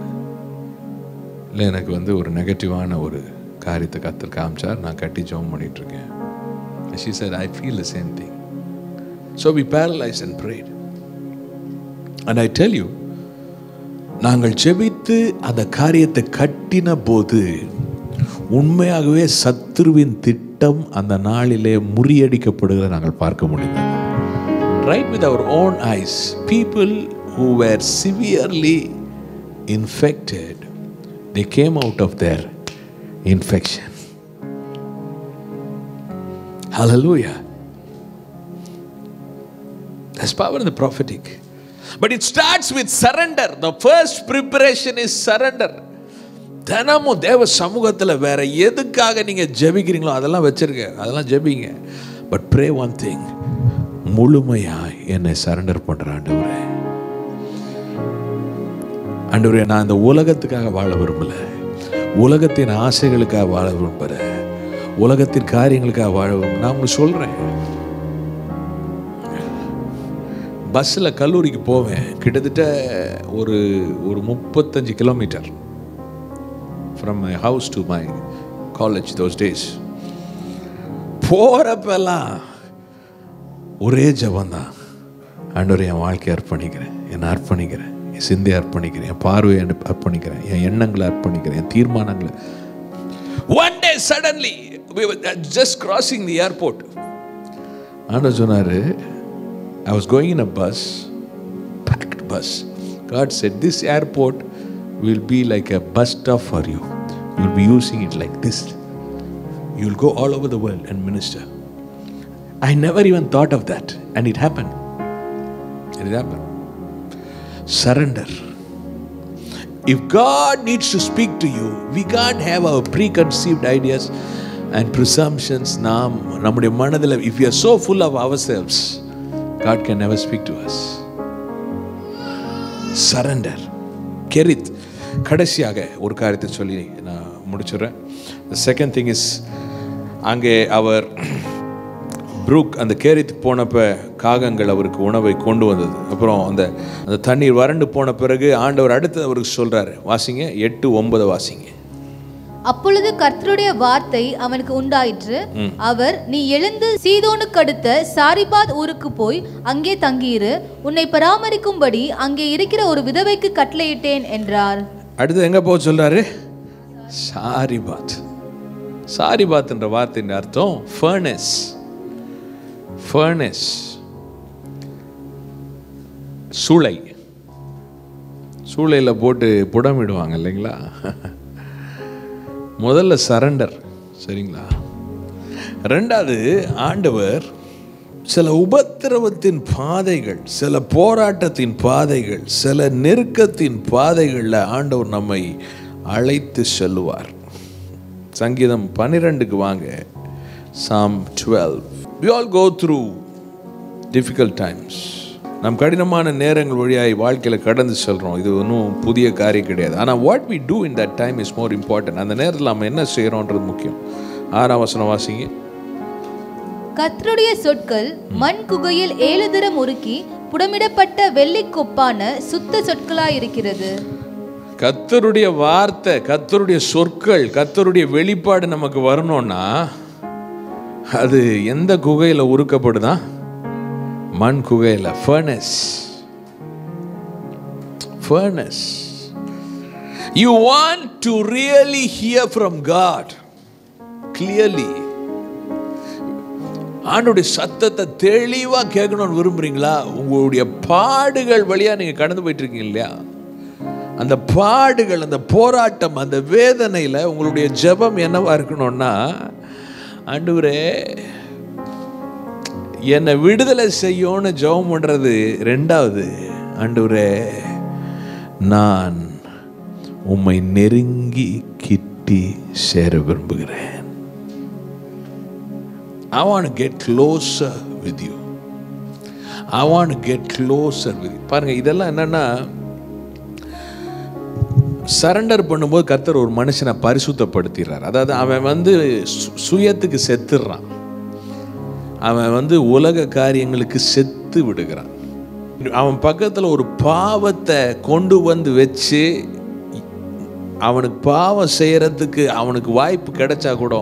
இல்லை எனக்கு ஒரு நெகட்டிவான ஒரு காரியத்தை கர்த்தர் காமிச்சார், நான் கட்டி ஜெபம் பண்ணிகிட்ருக்கேன். She said, I feel the same thing. So we paralyzed and prayed. And I tell you, நாங்கள் ஜெபித்து அந்த காரியத்தை கட்டின போது உண்மையாகவே சத்துருவின் திட்டம் அந்த நாளிலே முறியடிக்கப்படுகிறத நாங்கள் பார்க்க முடிந்தது. Right with our own eyes, people who were severely infected, they came out of their infection. Hallelujah. There's power in the prophetic. But it starts with surrender. The first preparation is surrender. தினமும் தேவ சமூகத்தில் வேற எதுக்காக நீங்க ஜெபிக்கிறீங்களோ அதெல்லாம் வச்சிருக்க, அதெல்லாம் ஜெபிங்க. பட் ப்ரே ஒன் திங், முழுமையாய் என்னை சரண்டர் பண்ற ஆண்டவரே. ஆண்டவரே, நான் இந்த உலகத்துக்காக வாழ விரும்பல, உலகத்தின் ஆசைகளுக்காக வாழ விரும்புற, உலகத்தின் காரியங்களுக்காக வாழ விரும்ப. நான் உங்களுக்கு சொல்றேன், பஸ்ஸில் கல்லூரிக்கு போவேன், கிட்டத்தட்ட ஒரு 35 kilometre from my house to my college those days. போகிறப்பெல்லாம் ஒரே ஜபந்தான், ஆண்டவரே என் வாழ்க்கையை அர்ப்பணிக்கிறேன், என்னை அர்ப்பணிக்கிறேன், என் சிந்தையை அர்ப்பணிக்கிறேன், என் பார்வையை அர்ப்பணிக்கிறேன், என் எண்ணங்களை அர்ப்பணிக்கிறேன், என் தீர்மானங்களை. One day suddenly we were just crossing the airport. ஆண்டவர் சொன்னார், I was going in a bus, packed bus. God said, this airport will be like a bus stop for you. You will be using it like this. You will go all over the world and minister. I never even thought of that, and it happened. It happened. Surrender. If God needs to speak to you, we can't have our preconceived ideas and presumptions. நம்முடைய மனதில், if we are so full of ourselves, God can never speak to us. Surrender. கெரித். கடைசியாக ஒரு காரியத்தை சொல்லி நான் முடிச்சுறேன். The second thing is, அங்கே அவர் Brook அந்த Cherith போனப்ப காகங்கள் அவருக்கு உணவை கொண்டு வந்தது. அப்புறம் அந்த தண்ணீர் வறண்டு போன பிறகு ஆண்டவர் அடுத்து அவருக்கு சொல்றாரு, வாசிங்க 8:9 வாசிங்க. அப்பொழுது கர்த்தருடைய வார்த்தை அவனுக்கு உண்டாயிற்று. அவர், நீ எழுந்து சீதோனுக்கு அடுத்த சாரிபாத் ஊருக்கு போய் அங்கே தங்கியிரு, உன்னை பராமரிக்கும்படி அங்கே இருக்கிற ஒரு விதவைக்கு கட்டளையிட்டேன் என்றார். அடுத்து எங்க போக சொல்றாரு? சாரிபாத். சாரிபாத் என்ற வார்த்தையின் அர்த்தம் ஃபர்னஸ். ஃபர்னஸ், சூளை. சூளையில போட்டு புடமிடுவாங்க இல்லைங்களா? முதல்ல சரண்டர், சரிங்களா? ரெண்டாவது, ஆண்டவர் சில உபத்திரவத்தின் பாதைகள், சில போராட்டத்தின் பாதைகள், சில நெருக்கத்தின் பாதைகளில் ஆண்டவர் நம்மை அழைத்து செல்லுவார். சங்கீதம் 12க்கு வாங்க. Psalm 12. We all go through difficult times. நம் கடினமான நேரங்கள் வழியாய் வாழ்க்கையில் கடந்து செல்கிறோம். இது ஒன்றும் புதிய காரியம் கிடையாது. ஆனால் what we do in that time is more important. அந்த நேரத்தில் நம்ம என்ன செய்கிறோன்றது முக்கியம். 6ஆம் வசனம் வாசிங்க. கர்த்தருடைய சொற்கள் மண் குகையில் 7 தரம் உருக்கி புடமிடப்பட்ட வெள்ளி கொப்பான சுத்த சொற்களாயிருக்கிறது. கர்த்தருடைய வார்த்தை, கர்த்தருடைய சொற்கள், கர்த்தருடைய வெளிப்பாடு நமக்கு வரணும்னா அது எந்த குகையில் உருக்கப்படுதா? மண் குகையில். Furnace. Furnace. You want to really hear from God clearly. ஆண்டவருடைய சத்தத்தை தெளிவா கேட்கணும்னு விரும்புறீங்களா? உங்களுடைய பாடுகள் வழியா நீங்க கடந்து போயிட்டு இருக்கீங்க இல்லையா? அந்த பாடுகள், அந்த போராட்டம், அந்த வேதனையில உங்களுடைய ஜெபம் என்னவா இருக்கணும்னா, ஆண்டவரே என்னை விடுதலை செய்யணும்னு ஜெபம் பண்றது ரெண்டாவது. ஆண்டவரே, நான் உம்மை நெருங்கி கிட்டி சேர விரும்புகிறேன். I want to get closer with you. I want to get closer with you. பாருங்க, இதெல்லாம் என்னன்னா, சரண்டர் பண்ணும்போது கர்த்தர் ஒரு மனுஷனை பரிசுத்தப்படுத்திடுறார். அதாவது அவன் சுயத்துக்கு செத்துடுறான், அவன் உலக காரியங்களுக்கு செத்து விடுகிறான். அவன் பக்கத்தில் ஒரு பாவத்தை கொண்டு வந்து வச்சு அவனுக்கு பாவம் செய்யறதுக்கு அவனுக்கு வாய்ப்பு கிடைச்சா கூட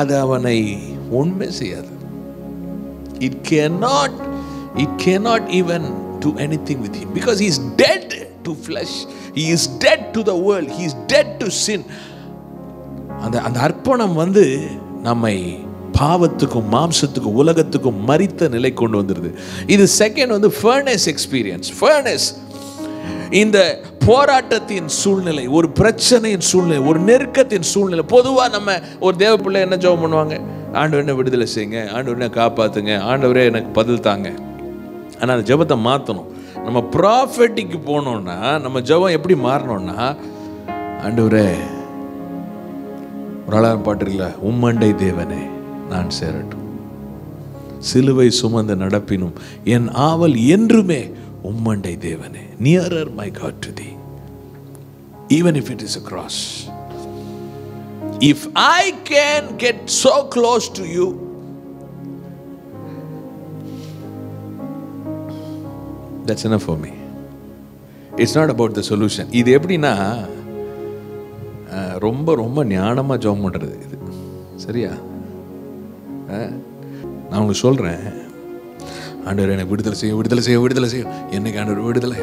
அது அவனை உண்மை செய்யாது. It cannot even do anything with him because he is dead to flesh. He is dead to the world. He is dead to sin. அந்த அர்ப்பணம் நம்மை பாவத்துக்கும் மாம்சத்துக்கும் உலகத்துக்கும் மரித்த நிலை கொண்டு வந்துடுது. இது செகண்ட் ஃபர்னஸ் எக்ஸ்பீரியன்ஸ். ஃபர்னஸ் இந்த போராட்டத்தின் சூழ்நிலை, ஒரு பிரச்சனையின் சூழ்நிலை, ஒரு நெருக்கத்தின் சூழ்நிலை. பொதுவாக நம்ம ஒரு தேவ பிள்ளை என்ன ஜெபம் பண்ணுவாங்க? ஆண்டவர் என்ன விடுதலை செய்யுங்க, ஆண்டவர் என்ன காப்பாற்றுங்க, ஆண்டவரே எனக்கு பதில் தாங்க. ஆனால் அந்த ஜெபத்தை மாற்றணும். நம்ம ப்ராஃபெட்டிக்கு போனோம்னா நம்ம ஜெபம் எப்படி மாறணும்னா, ஆண்டவரே, ஒரு அழகான பாட்டு இல்லை, உம்மண்டை தேவனே நான் சேரட்டும், சிலுவை சுமந்து நடப்பினும் என் ஆவல் என்றுமே உம்மண்டை தேவனே, nearer my God to thee, even if it is a cross. If I can get so close to you, that's enough for me. It's not about the solution. இது எப்படின்னா ரொம்ப ரொம்ப ஞானமாக ஜெபம் பண்ணுறது இது, சரியா? நான் உங்களுக்கு சொல்கிறேன், ஆண்டவர் எனக்கு விடுதலை செய்யும், விடுதலை செய்யும், விடுதலை செய்யும், என்னைக்கு ஆண்டவர் விடுதலை,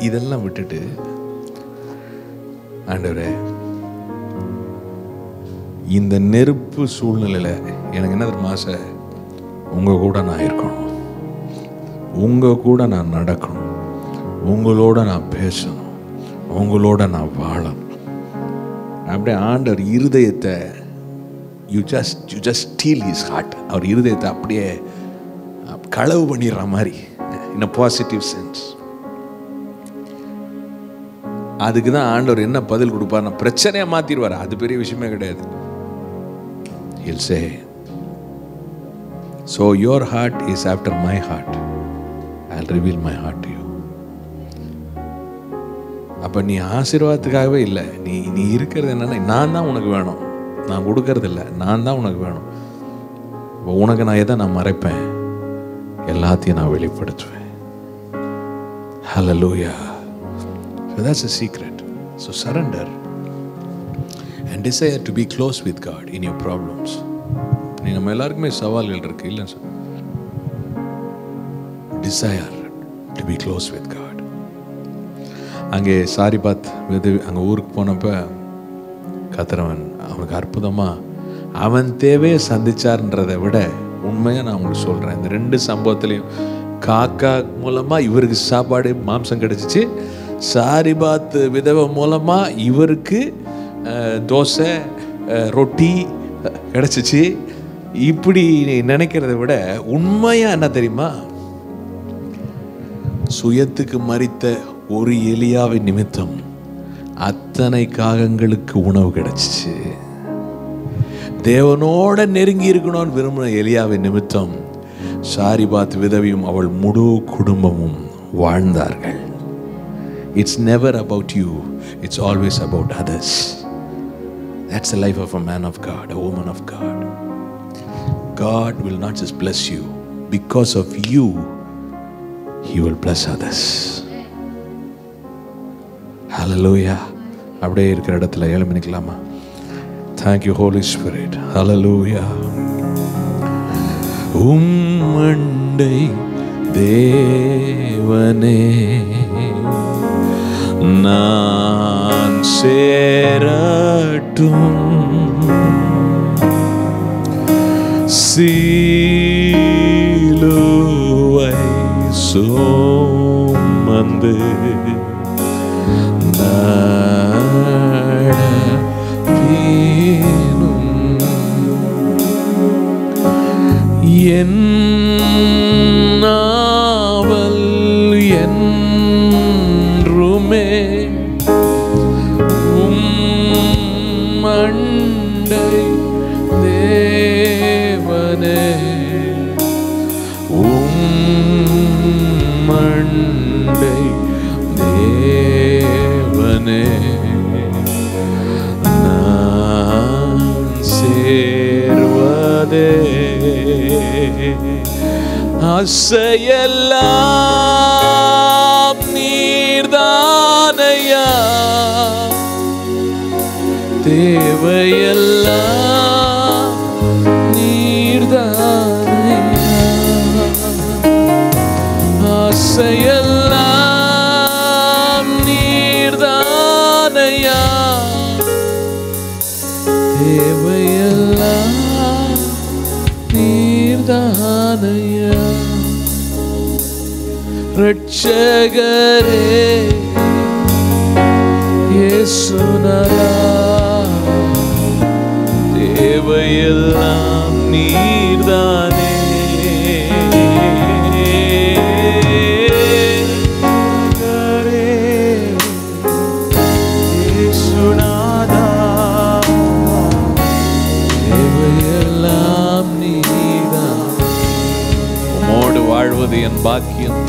இதெல்லாம் விட்டுட்டு, ஆண்டவரே இந்த நெருப்பு சூழ்நிலையில் எனக்கு என்ன தெரியுமா ஆசை? உங்கள் கூட நான் இருக்கணும், உங்கள் கூட நான் நடக்கணும், உங்களோட நான் பேசணும், உங்களோட நான் வாழணும். அப்படியே ஆண்டவர் இருதயத்தை you just steal his heart. அவர் இருதயத்தை அப்படியே களவு பண்ணிடுற மாதிரி, in a positive sense. அதுக்கு தான் ஆண்டவர் என்ன பதில் கொடுப்பார்னா, பிரச்சனையை மாத்திடுவார். அது பெரிய விஷயமே கிடையாது. He'll say, so your heart is after my heart, I'll reveal my heart to you. அப்ப நீ ஆசீர்வாதத்துக்காகவே இல்லை, நீ இருக்கிறது என்னன்னா, நான் தான் உனக்கு வேணும், நான் கொடுக்கறது இல்லை, நான் தான் உனக்கு வேணும். உனக்கு நான் எதை நான் மறைப்பேன்? எல்லாத்தையும் நான் வெளிப்படுத்துவேன். Hallelujah. So that's a secret. So surrender and desire to be close with God in your problems. நம்ம எல்லாருக்குமே சவால்கள் இருக்கு, இல்லைன்னு சொல்ல. Desire to be close with God. அங்கே சாரிபாத் அங்கே ஊருக்கு போனப்ப கத்திரவன் அவனுக்கு அற்புதமாக அவன் தேவையை சந்திச்சார்ன்றதை விட உண்மையாக நான் உங்களுக்கு சொல்கிறேன், இந்த ரெண்டு சம்பவத்திலையும் காக்கா மூலமாக இவருக்கு சாப்பாடு மாம்சம் கிடச்சிச்சு, சாரிபாத் விதவை மூலமாக இவருக்கு தோசை ரொட்டி கிடச்சிச்சு. இப்படி நினைக்கிறத விட உண்மையாக என்ன தெரியுமா, சுயத்துக்கு மரித்த ஒரு எலியாவின் நிமித்தம் அத்தனை காகங்களுக்கு உணவு கிடைச்சிச்சு. தேவனோட நெருங்கி இருக்கணும்னு விரும்பின எலியாவின் நிமித்தம் சாரிபாத் விதவியும் அவள் முழு குடும்பமும் வாழ்ந்தார்கள். It's never about you, it's always about others. That's the life of a man of God, a woman of God. God will not just bless you, because of you he will bless others. Hallelujah. அப்படியே இருக்கிற இடத்துல எழும்பி நிக்கலாமா? Thank you Holy Spirit. Hallelujah. உம்மண்டை தேவனே நான் சேரட்டும், சிலுவை சுமந்து நடப்பினும் என் நாவல் என்றுமே உம்மண்டை தேவனே, உம்மண்டை தேவனே நான் சேர்வதே ஆசையெல்லாம் நீர்தானையா, தேவையெல்லாம் நீர்தானையா, ஆசையெல்லாம் நீர்தானையா, தேவையெல்லாம் தானையா ரட்சகரே இயேசுநாதா, தேவையெல்லாம் நீர்தானே. இயேசுநாதா, தேவையெல்லாம் நீர்தான். உம்மோடு வாழ்வது என் பாக்கியம்,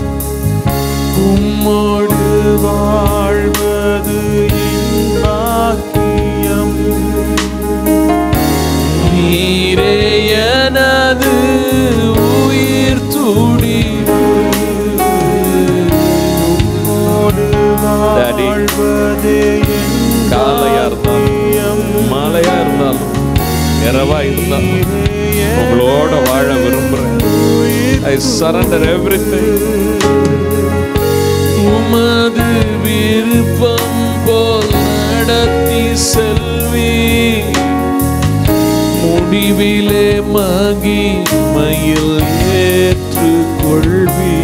உம்மோடு வாழ்வது என் பாக்கியம். நீரே எனது உயிர் துடிப்பு, உம்மோடு வாழ்வது என் காலையா இருந்தாலும் மாலையா இருந்தாலும் இரவா இருந்தாலும் உங்களோட வாழ விரும்புறேன். I surrender everything. உமது விருப்பம் போல் நடத்தி செல்வி, முடிவிலே மகிமையில் ஏற்றுக்கொள்வி.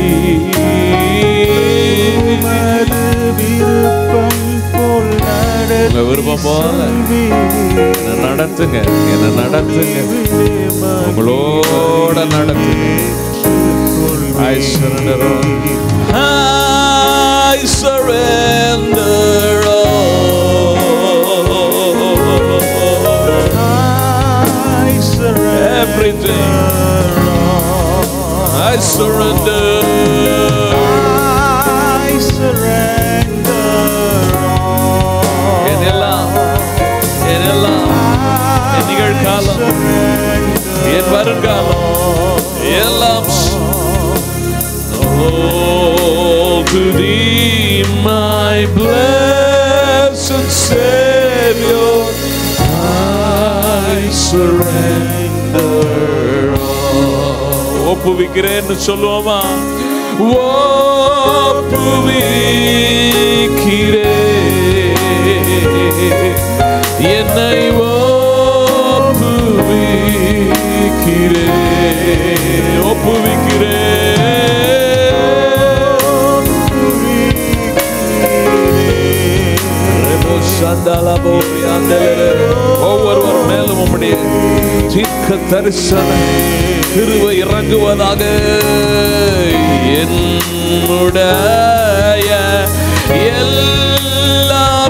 உமது விருப்பம் போல் உங்க விருப்பம் போல என்ன நடத்துங்க, என்ன நடத்துங்க, உங்களோட நடத்துங்க. I surrender all. I surrender all. I surrender everything. I surrender. I surrender all. என்னெல்லாம் என் நிகழ்காலம், என் வருங்காலம் எல்லாம் to thee, my blessed Savior, I surrender all. ஒப்புவிக்கிறேன்னு சொல்லுவோமா? ஒப்புவிக்கிறேன், என்னை ஒப்புவிக்கிறேன், ஒப்புவிக்கிறேன். ஒவ்வொருவர் மேலும் உம்முடைய தீர்க்க தரிசன கிருபை இறங்குவதாக. என்னுடைய எல்லாமுமே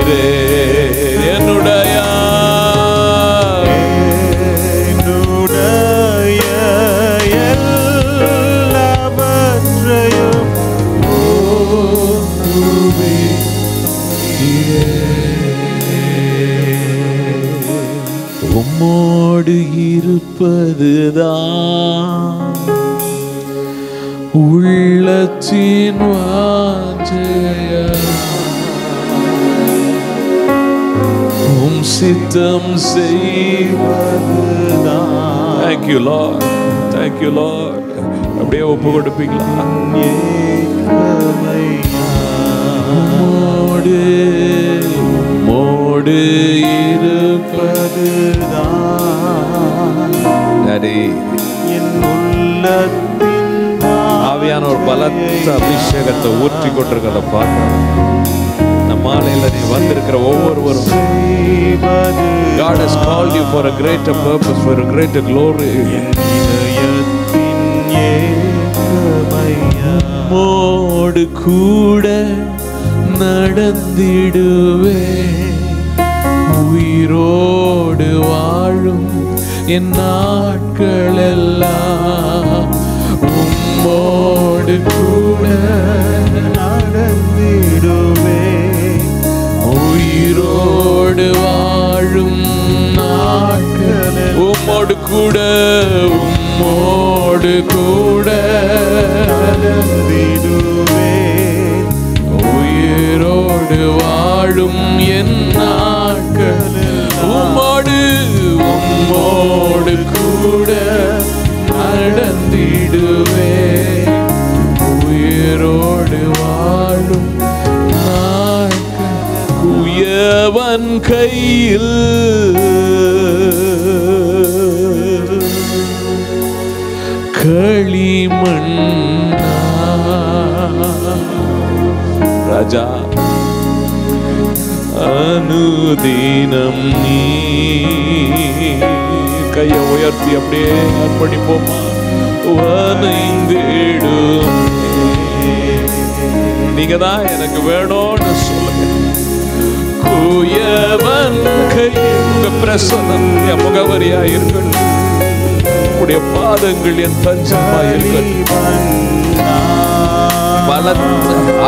ஒப்புவிக்கிறேன். என்னுடைய உம்மோடு இருப்பதுதான் உள்ளத்தின் வாஞ்சையா, உம் சித்தம் செய்வதுதான். Thank you Lord, thank you Lord. அப்படியே ஒப்பு கொடுப்பீங்களா? உம்மோடு இருப்பதுதான் என் உள்ளத்தின் ஆவியான ஒரு பலத்த அபிஷேகத்தை ஊற்றி கொண்டிருக்கிறத பார்க்கிறேன். இந்த மாலையில நீ வந்திருக்கிற ஒவ்வொருவரும் God has called you for a greater purpose, for a greater glory. உம்மோடு கூட நடந்திடுவே, உயிரோடு வாழும் என் நாட்கள் எல்லாம் உம்மோடு கூட நடந்திடுவே, உயிரோடு வாழும் நாட்கள் உம்மோடு கூட, உம்மோடு கூட நடந்திடுவே, உயிரோடு வாழும் என் நாட்கள் உம்மோடு, உம்மோடு கூட நடந்திடுவே, உயிரோடு வாழும் நாட்கள். குயவன் கையில் களிமண்ணா ராஜா அனுதினம் நீ கையை உயர்த்தி அப்படியே அர்ப்பணிப்போமா வனைந்திடும் நீங்க தான் எனக்கு வேணும்னு சொல்லுங்க குயவன் கையுங்க பிரசனம் என் முகவரியா இருக்கட்டும் உடைய பாதங்கள் என் தஞ்சமா இருக்கட்டும் பலத்த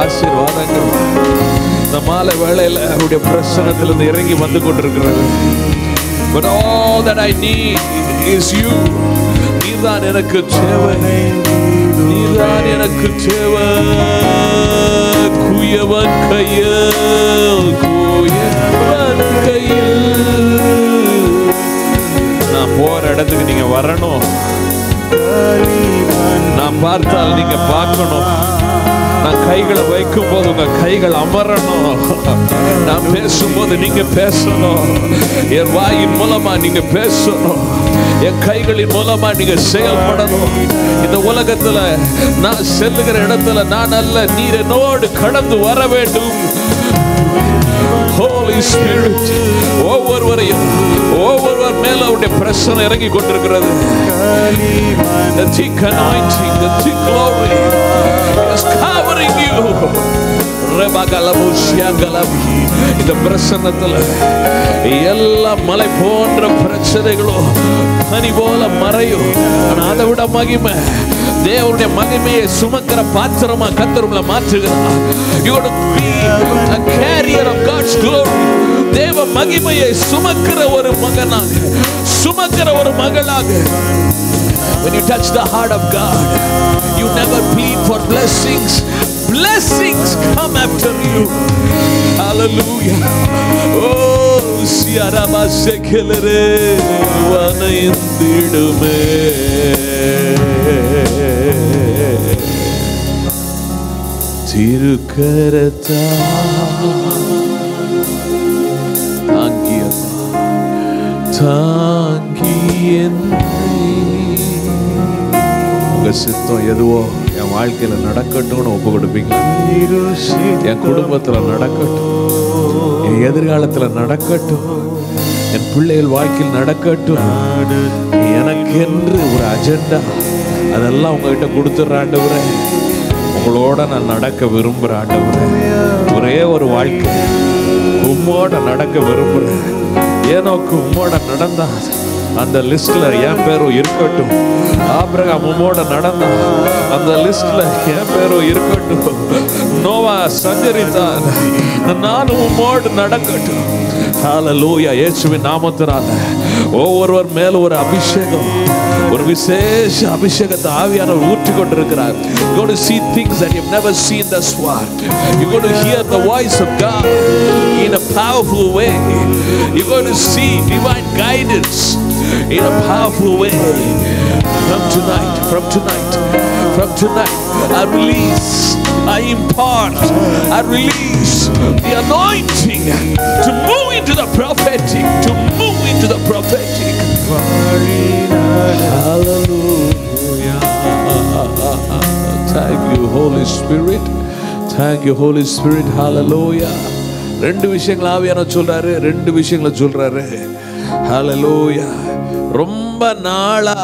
ஆசீர்வாதங்கள் இந்த மாலை வேளையில அவருடைய பிரசனத்திலிருந்து இறங்கி வந்து கொண்டிருக்கிறது. But all that I need is you. நீதான் எனக்கு தேவை, நீதான் எனக்கு தேவை. குயவன் கையில், குயவன் கையில் நான் போற இடத்துக்கு நீங்க வரணும். நான் பார்த்தால் நீங்க பார்க்கணும். நான் கைகளை வைக்கும் போது உங்க கைகள் அமரணும். நான் பேசும்போது நீங்க பேசணும். என் வாயின் மூலமா நீங்க பேசணும். என் கைகளின் மூலமா நீங்க செயல்படணும். இந்த உலகத்துல நான் செல்லுகிற இடத்துல நான் அல்ல, நீர் என்னோடு கடந்து வர வேண்டும். Holy Spirit ஒவ்வொருவர் மேல அவருடைய பிரசன்னம் இறங்கி கொண்டிருக்கிறது. The thick anointing, the thick glory is covering you. இந்த பிரசன்னத்துல எல்லா மலை போன்ற பிரச்சனைகளும் பனி போல மறையும். ஆனா அதை விட மகிமை தேவனுடைய மகிமையை சுமக்கிற பாத்திரமா கர்த்தர் உங்களை மாற்றுகிறார். You are to be a carrier of God's glory. தேவ மகிமையை சுமக்கிற ஒரு மகனாக, சுமக்கிற ஒரு மகளாக. When you touch the heart of God, you never plead for blessings. Blessings come after you. Hallelujah. Oh, siarama sekelere vanaindidume. Tirukarata உங்க சித்தம் எதுவோ என் வாழ்க்கையில நடக்கட்டும்னு ஒப்பு கொடுப்பீங்க. என் குடும்பத்துல நடக்கட்டும், என் எதிர்காலத்துல நடக்கட்டும், என் பிள்ளைகள் வாழ்க்கையில் நடக்கட்டும். எனக்கு என்று ஒரு அஜெண்டா அதெல்லாம் உங்ககிட்ட கொடுத்துட்ற ஆண்டவரே. உங்களோட நான் நடக்க விரும்புற ஆண்டவரே. ஒரே ஒரு வாழ்க்கை உம்மோட நடக்க விரும்புறேன். ஏனோக்கு உம்மோட நடந்தா அந்த லிஸ்ட்ல என் பேரும் இருக்கட்டும். ஆபிரகாம் உம்மோட நடந்தா அந்த லிஸ்ட்ல என் பேரும் இருக்கட்டும். நோவா சஞ்சரித்தான், நானும் உம்மோடு நடக்கட்டும். ஹல்லேலூயா. இயேசுவின் நாமத்தினால ஒவ்வொருவர் மேல ஒரு அபிஷேகம், ஒரு விசேஷ அபிஷேகத்தை ஆவியானவர் ஊற்றி கொண்டிருக்கிறார். You're going to see things that you've never seen thus far. You're going to hear the voice of God in a powerful way. You're going to see divine guidance in a powerful way. From tonight, I release, I impart, I release the anointing to move into the prophetic, to move into the prophetic. Hallelujah. Thank you, Holy Spirit. Thank you, Holy Spirit. Hallelujah. ரெண்டு விஷயங்களை ஆவியானவர் சொல்றாரு, ரெண்டு விஷயங்களை சொல்றாரு. Hallelujah. ரொம்ப நாளா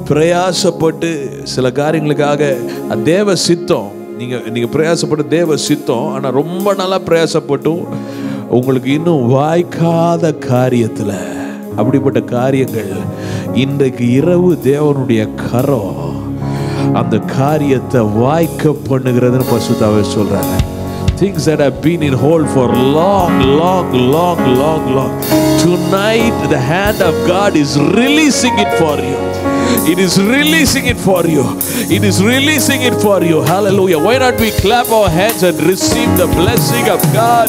பிரயாசப்பட்டு சில காரியங்களுக்காக தேவ சித்தம், நீங்க பிரயாசப்பட்டு தேவ சித்தம், ஆனா ரொம்ப நாளா பிரயாசப்பட்டும் உங்களுக்கு இன்னும் வாய்க்காத காரியத்துல, அப்படிப்பட்ட காரியங்கள் இன்றைக்கு இரவு தேவனுடைய கரம் அந்த காரியத்தை வாய்க்க பண்ணுகிறதுன்னு பரிசுத்தாவே சொல்றாங்க. Things that have been in hold for long. Tonight the hand of God is releasing it for you. It is releasing it for you. It is releasing it for you. Hallelujah. Why not we clap our hands and receive the blessing of God?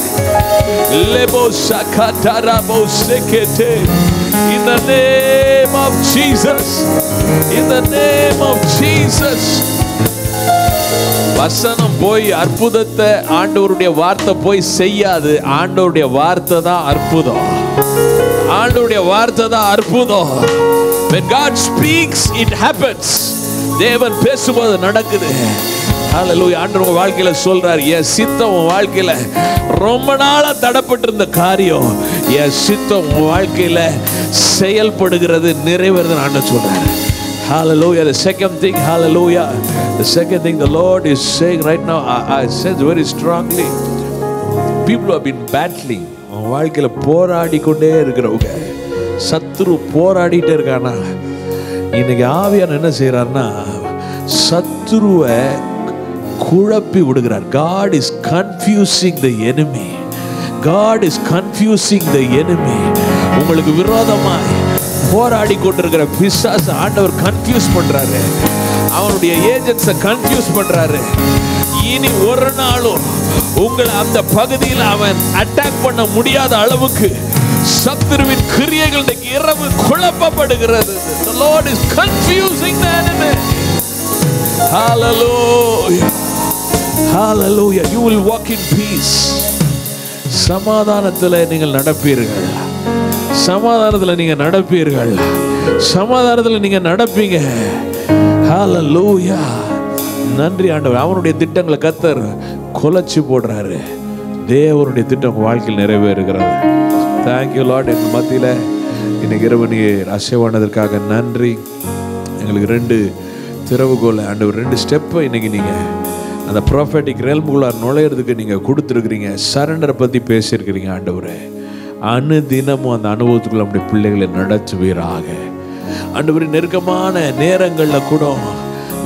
Lebo shakatarabo sekete. In the name of Jesus. In the name of Jesus. வசனம் போய் அற்புதத்தை ஆண்டவருடைய வார்த்தை போய் செய்யாது. ஆண்டவருடைய வார்த்தை தான் அற்புதம். ஆண்டவருடைய வார்த்தை தான் அற்புதம். When God speaks, it happens. தேவன் பேசும்போது நடக்குது. ஹல்லேலூயா. ஆண்டவர் உங்க வாழ்க்கையில சொல்றார், என் சித்தம் உன் வாழ்க்கையில ரொம்ப நாளா தடப்பட்டு இருந்த காரியம் என் சித்தம் உன் வாழ்க்கையில செயல்படுகிறது, நிறைவேறுது ஆண்டவர் சொல்றாரு. Hallelujah. The second thing, hallelujah. The second thing the Lord is saying right now, I sense very strongly, people who have been battling, வாழ்க்கையில போராடி கொண்டே இருக்கிறவங்க, சத்துரு போராடிட்டே இருக்கானா, இன்னைக்கு ஆவியானவர் என்ன செய்யறாருன்னா சத்துருவை குழப்பி விடுகிறார். God is confusing the enemy. God is confusing the enemy. உங்களுக்கு விரோதமாய் போராடி கொண்டிருக்கிற பிசாசு ஆண்டவர் கன்ஃபியூஸ் பண்றாரு. அவனுடைய ஏஜென்ட்ஸை கன்ஃபியூஸ் பண்றாரு. இனி ஒரு நாளும் உங்களை அந்த பகுதியில் அவன் அட்டாக் பண்ண முடியாத அளவுக்கு சத்துருவின் கிரியைகள் இன்னைக்கு இரவு குழப்பப்படுகிறது. The Lord is confusing the enemy. Hallelujah. Hallelujah. You will walk in peace. சமாதானத்தில் நீங்கள் நடப்பீர்கள். சமாதானத்தில் நீங்க நடப்பீர்கள். சமாதானத்தில் நீங்க நடப்பீங்க. ஹல்லேலூயா. நன்றி ஆண்டவர். அவனுடைய திட்டங்களை கர்த்தர் கொலைச்சு போடுறாரு. தேவனுடைய திட்டம் வாழ்க்கையில் நிறைவேறுகிறது. Thank you Lord. எங்கள் மத்தியில் இன்னைக்கு இரவு நீர் அசைவானதற்காக நன்றி. எங்களுக்கு 2 திறவுகோலை ஆண்டவர், 2 ஸ்டெப்பை இன்னைக்கு நீங்கள் அந்த ப்ராஃபெட்டிக் ரெல்முக்குள்ள நுழையிறதுக்கு நீங்கள் கொடுத்துருக்குறீங்க. சரண்டரை பற்றி பேசியிருக்கிறீங்க ஆண்டவரே. அனுதினமும் அந்த அனுபவத்துக்குள்ள நம்முடைய பிள்ளைகளை நடத்துவீராக ஆண்டவரே. நெருக்கமான நேரங்களில் கூட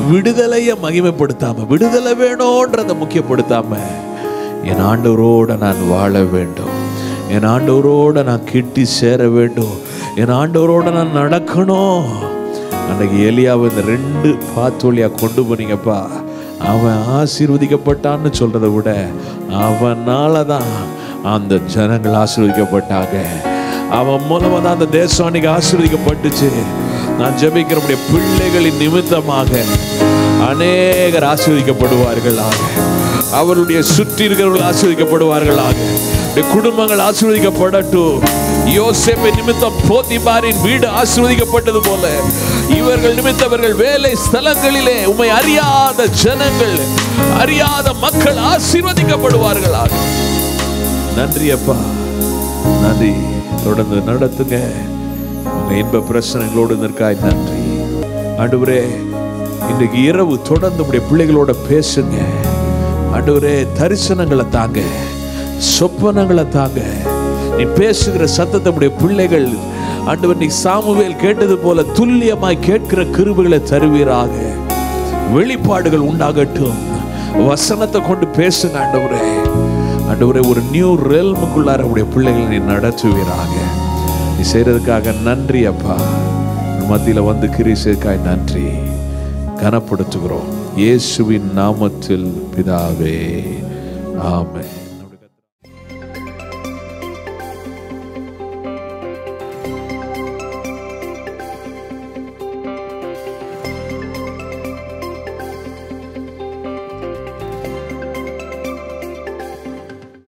விடுதலையை மகிமைப்படுத்தாம, விடுதலை வேணும்ன்றதை முக்கியப்படுத்தாம, என் ஆண்டவரோட நான் வாழ வேண்டும், என் ஆண்டவரோட நான் கிட்டி சேர வேண்டும், என் ஆண்டவரோட நான் நடக்கணும். அன்னைக்கு எலியாவை இந்த 2 பாத்தோலியா கொண்டு போனீங்கப்பா. அவன் ஆசீர்வதிக்கப்பட்டான்னு சொல்றதை விட அவனால தான் அந்த ஜனங்கள் ஆசீர்வதிக்கப்பட்டாங்க. அவன் மூலமா தான் அந்த தேசம் அன்னைக்கு ஆசீர்வதிக்கப்பட்டுச்சு. நான் ஜெபிக்கிற நம்முடைய பிள்ளைகளின் நிமித்தமாக அநேகர் ஆசீர்வதிக்கப்படுவார்களாக. அவருடைய சுற்றி இருக்கிறவர்கள் ஆசீர்வதிக்கப்படுவார்களாக. குடும்பங்கள் ஆசீர்வதிக்கப்படட்டும். யோசேப்பு நிமித்தம் போத்திபாரின் வீடு ஆசீர்வதிக்கப்பட்டது போல இவர்கள் நிமித்தவர்கள் வேலை ஸ்தலங்களிலே உம்மை அறியாத ஜனங்கள், அறியாத மக்கள் ஆசீர்வதிக்கப்படுவார்களாக. நன்றி அப்பா, நன்றி. தொடர்ந்து நடத்துங்க உங்க இன்ப பிரச்சனைகளோடு நிற்காய். நன்றி ஆண்டவரே. இன்றைக்கு இரவு தொடர்ந்து உடைய பிள்ளைகளோட பேசுங்க ஆண்டவரே. தரிசனங்களை தாங்க, சொப்பனங்களை தாங்க. நீ பேசுகிற சத்தத்தை உடைய பிள்ளைகள் ஆண்டவர் நீ சாமுவேல் கேட்டது போல துல்லியமாய் கேட்கிற கிருபைகளை தருவீராக. வெளிப்பாடுகள் உண்டாகட்டும். வசனத்தை கொண்டு பேசுங்க ஆண்டவரே. ஆண்டவரே, ஒரு நியூ ரெல்முக்குள்ளார உடைய பிள்ளைகளை நீ நடத்துவீராக. நீ செய்யறதுக்காக நன்றி அப்பா. மத்தியில் வந்து கிரிசேக்காய் நன்றி. கனப்படுத்துகிறோம் இயேசுவின் நாமத்தில் பிதாவே. ஆமென்.